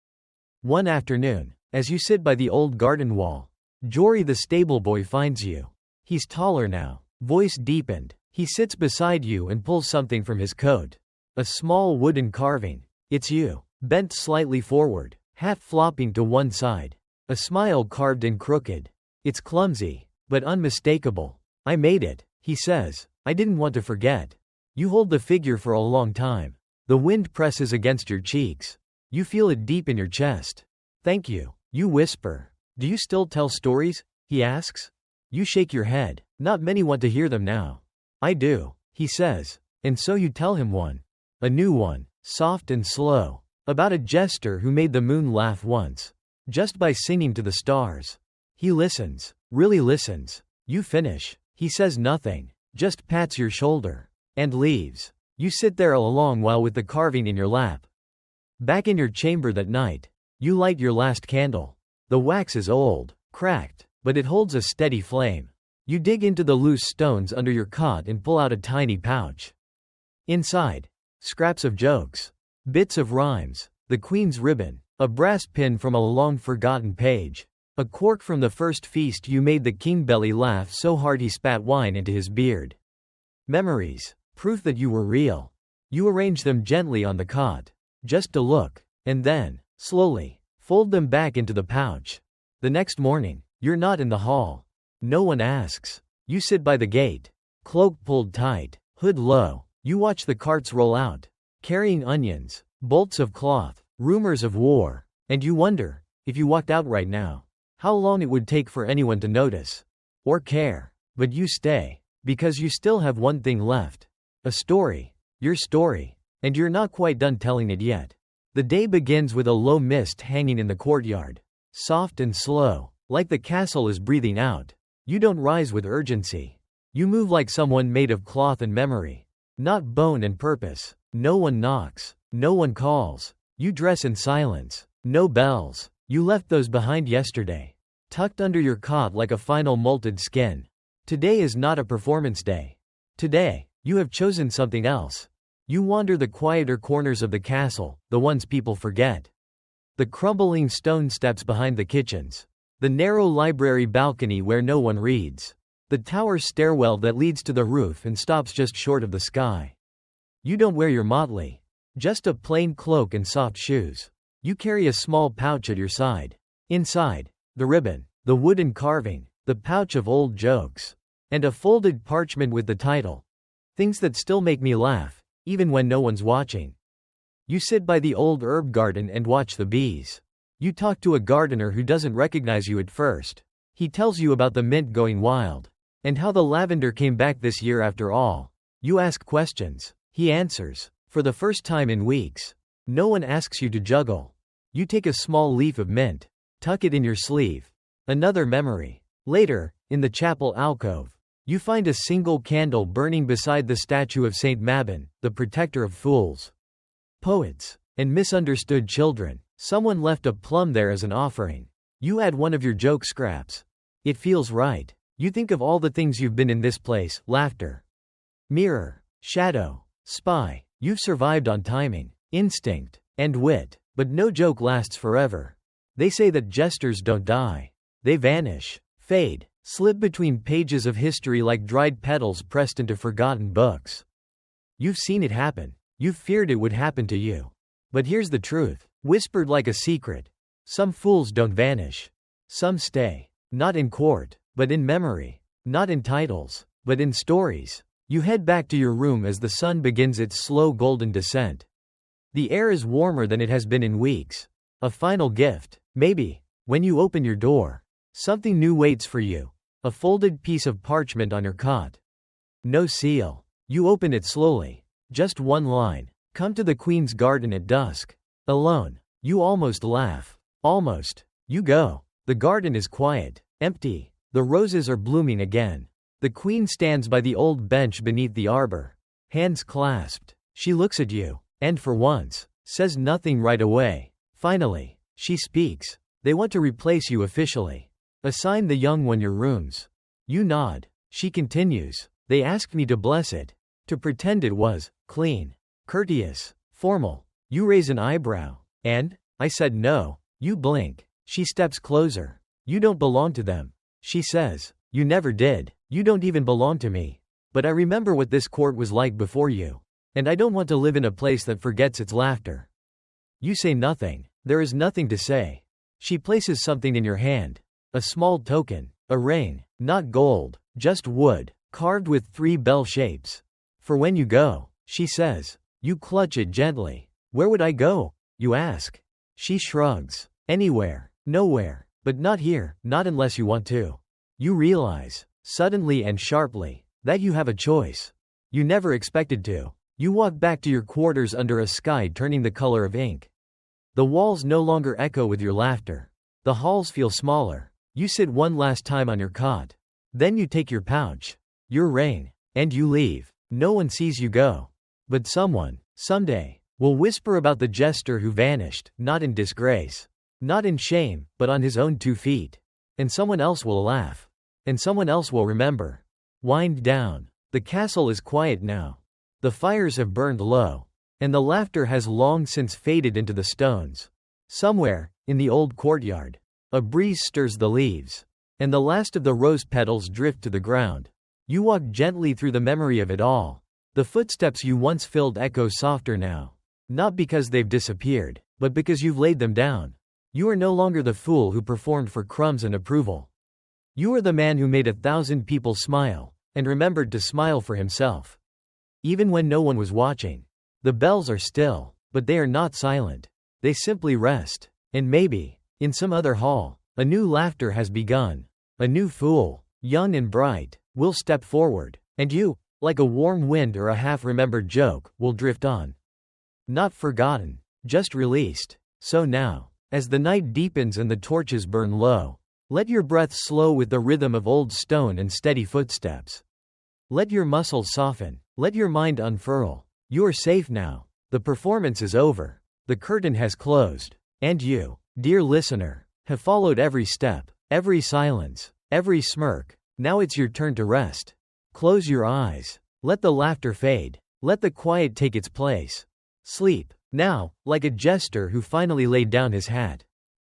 One afternoon, as you sit by the old garden wall, Jory the stable boy finds you. He's taller now. Voice deepened. He sits beside you and pulls something from his coat. A small wooden carving. It's you, bent slightly forward, hat flopping to one side. A smile carved in crooked. It's clumsy, but unmistakable. I made it, he says. I didn't want to forget. You hold the figure for a long time. The wind presses against your cheeks. You feel it deep in your chest. Thank you, you whisper. Do you still tell stories? He asks. You shake your head. Not many want to hear them now. I do, he says. And so you tell him one. A new one, soft and slow. About a jester who made the moon laugh once. Just by singing to the stars. He listens. Really listens. You finish. He says nothing. Just pats your shoulder. And leaves. You sit there a long while with the carving in your lap. Back in your chamber that night. You light your last candle. The wax is old. Cracked. But it holds a steady flame. You dig into the loose stones under your cot and pull out a tiny pouch. Inside. Scraps of jokes. Bits of rhymes. The Queen's ribbon. A brass pin from a long-forgotten page. A cork from the first feast you made the king belly laugh so hard he spat wine into his beard. Memories. Proof that you were real. You arrange them gently on the cot. Just to look. And then, slowly, fold them back into the pouch. The next morning, you're not in the hall. No one asks. You sit by the gate. Cloak pulled tight. Hood low. You watch the carts roll out. Carrying onions. Bolts of cloth. Rumors of war. And you wonder, if you walked out right now, how long it would take for anyone to notice. Or care. But you stay. Because you still have one thing left. A story. Your story. And you're not quite done telling it yet. The day begins with a low mist hanging in the courtyard. Soft and slow. Like the castle is breathing out. You don't rise with urgency. You move like someone made of cloth and memory. Not bone and purpose. No one knocks. No one calls. You dress in silence. No bells. You left those behind yesterday. Tucked under your cot like a final molted skin. Today is not a performance day. Today, you have chosen something else. You wander the quieter corners of the castle, the ones people forget. The crumbling stone steps behind the kitchens. The narrow library balcony where no one reads. The tower stairwell that leads to the roof and stops just short of the sky. You don't wear your motley. Just a plain cloak and soft shoes. You carry a small pouch at your side. Inside, the ribbon, the wooden carving, the pouch of old jokes. And a folded parchment with the title. Things that still make me laugh, even when no one's watching. You sit by the old herb garden and watch the bees. You talk to a gardener who doesn't recognize you at first. He tells you about the mint going wild. And how the lavender came back this year after all. You ask questions. He answers. For the first time in weeks. No one asks you to juggle. You take a small leaf of mint. Tuck it in your sleeve. Another memory. Later, in the chapel alcove. You find a single candle burning beside the statue of Saint Mabon, the protector of fools. Poets. And misunderstood children. Someone left a plum there as an offering. You add one of your joke scraps. It feels right. You think of all the things you've been in this place. Laughter. Mirror. Shadow. Spy. You've survived on timing, instinct, and wit. But no joke lasts forever. They say that jesters don't die. They vanish. Fade. Slip between pages of history like dried petals pressed into forgotten books. You've seen it happen. You've feared it would happen to you. But here's the truth. Whispered like a secret. Some fools don't vanish. Some stay. Not in court, but in memory. Not in titles, but in stories. You head back to your room as the sun begins its slow golden descent. The air is warmer than it has been in weeks. A final gift, maybe. When you open your door, something new waits for you. A folded piece of parchment on your cot. No seal. You open it slowly. Just one line. Come to the Queen's garden at dusk. Alone. You almost laugh. Almost. You go. The garden is quiet. Empty. The roses are blooming again. The Queen stands by the old bench beneath the arbor. Hands clasped. She looks at you. And for once, says nothing right away. Finally, she speaks. They want to replace you officially. Assign the young one your rooms. You nod. She continues. They asked me to bless it. To pretend it was clean, courteous, formal. You raise an eyebrow. And? I said no. You blink. She steps closer. You don't belong to them. She says. You never did. You don't even belong to me. But I remember what this court was like before you. And I don't want to live in a place that forgets its laughter. You say nothing. There is nothing to say. She places something in your hand. A small token. A ring. Not gold. Just wood. Carved with 3 bell shapes. For when you go, she says. You clutch it gently. Where would I go? You ask. She shrugs. Anywhere. Nowhere. But not here, not unless you want to. You realize, suddenly and sharply, that you have a choice. You never expected to. You walk back to your quarters under a sky turning the color of ink. The walls no longer echo with your laughter. The halls feel smaller. You sit one last time on your cot. Then you take your pouch, your rain, and you leave. No one sees you go. But someone, someday, will whisper about the jester who vanished, not in disgrace, not in shame, but on his own 2 feet. And someone else will laugh. And someone else will remember. Wind down. The castle is quiet now. The fires have burned low. And the laughter has long since faded into the stones. Somewhere, in the old courtyard, a breeze stirs the leaves. And the last of the rose petals drift to the ground. You walk gently through the memory of it all. The footsteps you once filled echo softer now. Not because they've disappeared, but because you've laid them down. You are no longer the fool who performed for crumbs and approval. You are the man who made 1,000 people smile, and remembered to smile for himself. Even when no one was watching. The bells are still, but they are not silent. They simply rest. And maybe, in some other hall, a new laughter has begun. A new fool, young and bright, will step forward. And you, like a warm wind or a half-remembered joke, will drift on. Not forgotten, just released. So now, as the night deepens and the torches burn low, let your breath slow with the rhythm of old stone and steady footsteps. Let your muscles soften. Let your mind unfurl. You are safe now. The performance is over. The curtain has closed. And you, dear listener, have followed every step, every silence, every smirk. Now it's your turn to rest. Close your eyes. Let the laughter fade. Let the quiet take its place. Sleep, now, like a jester who finally laid down his hat.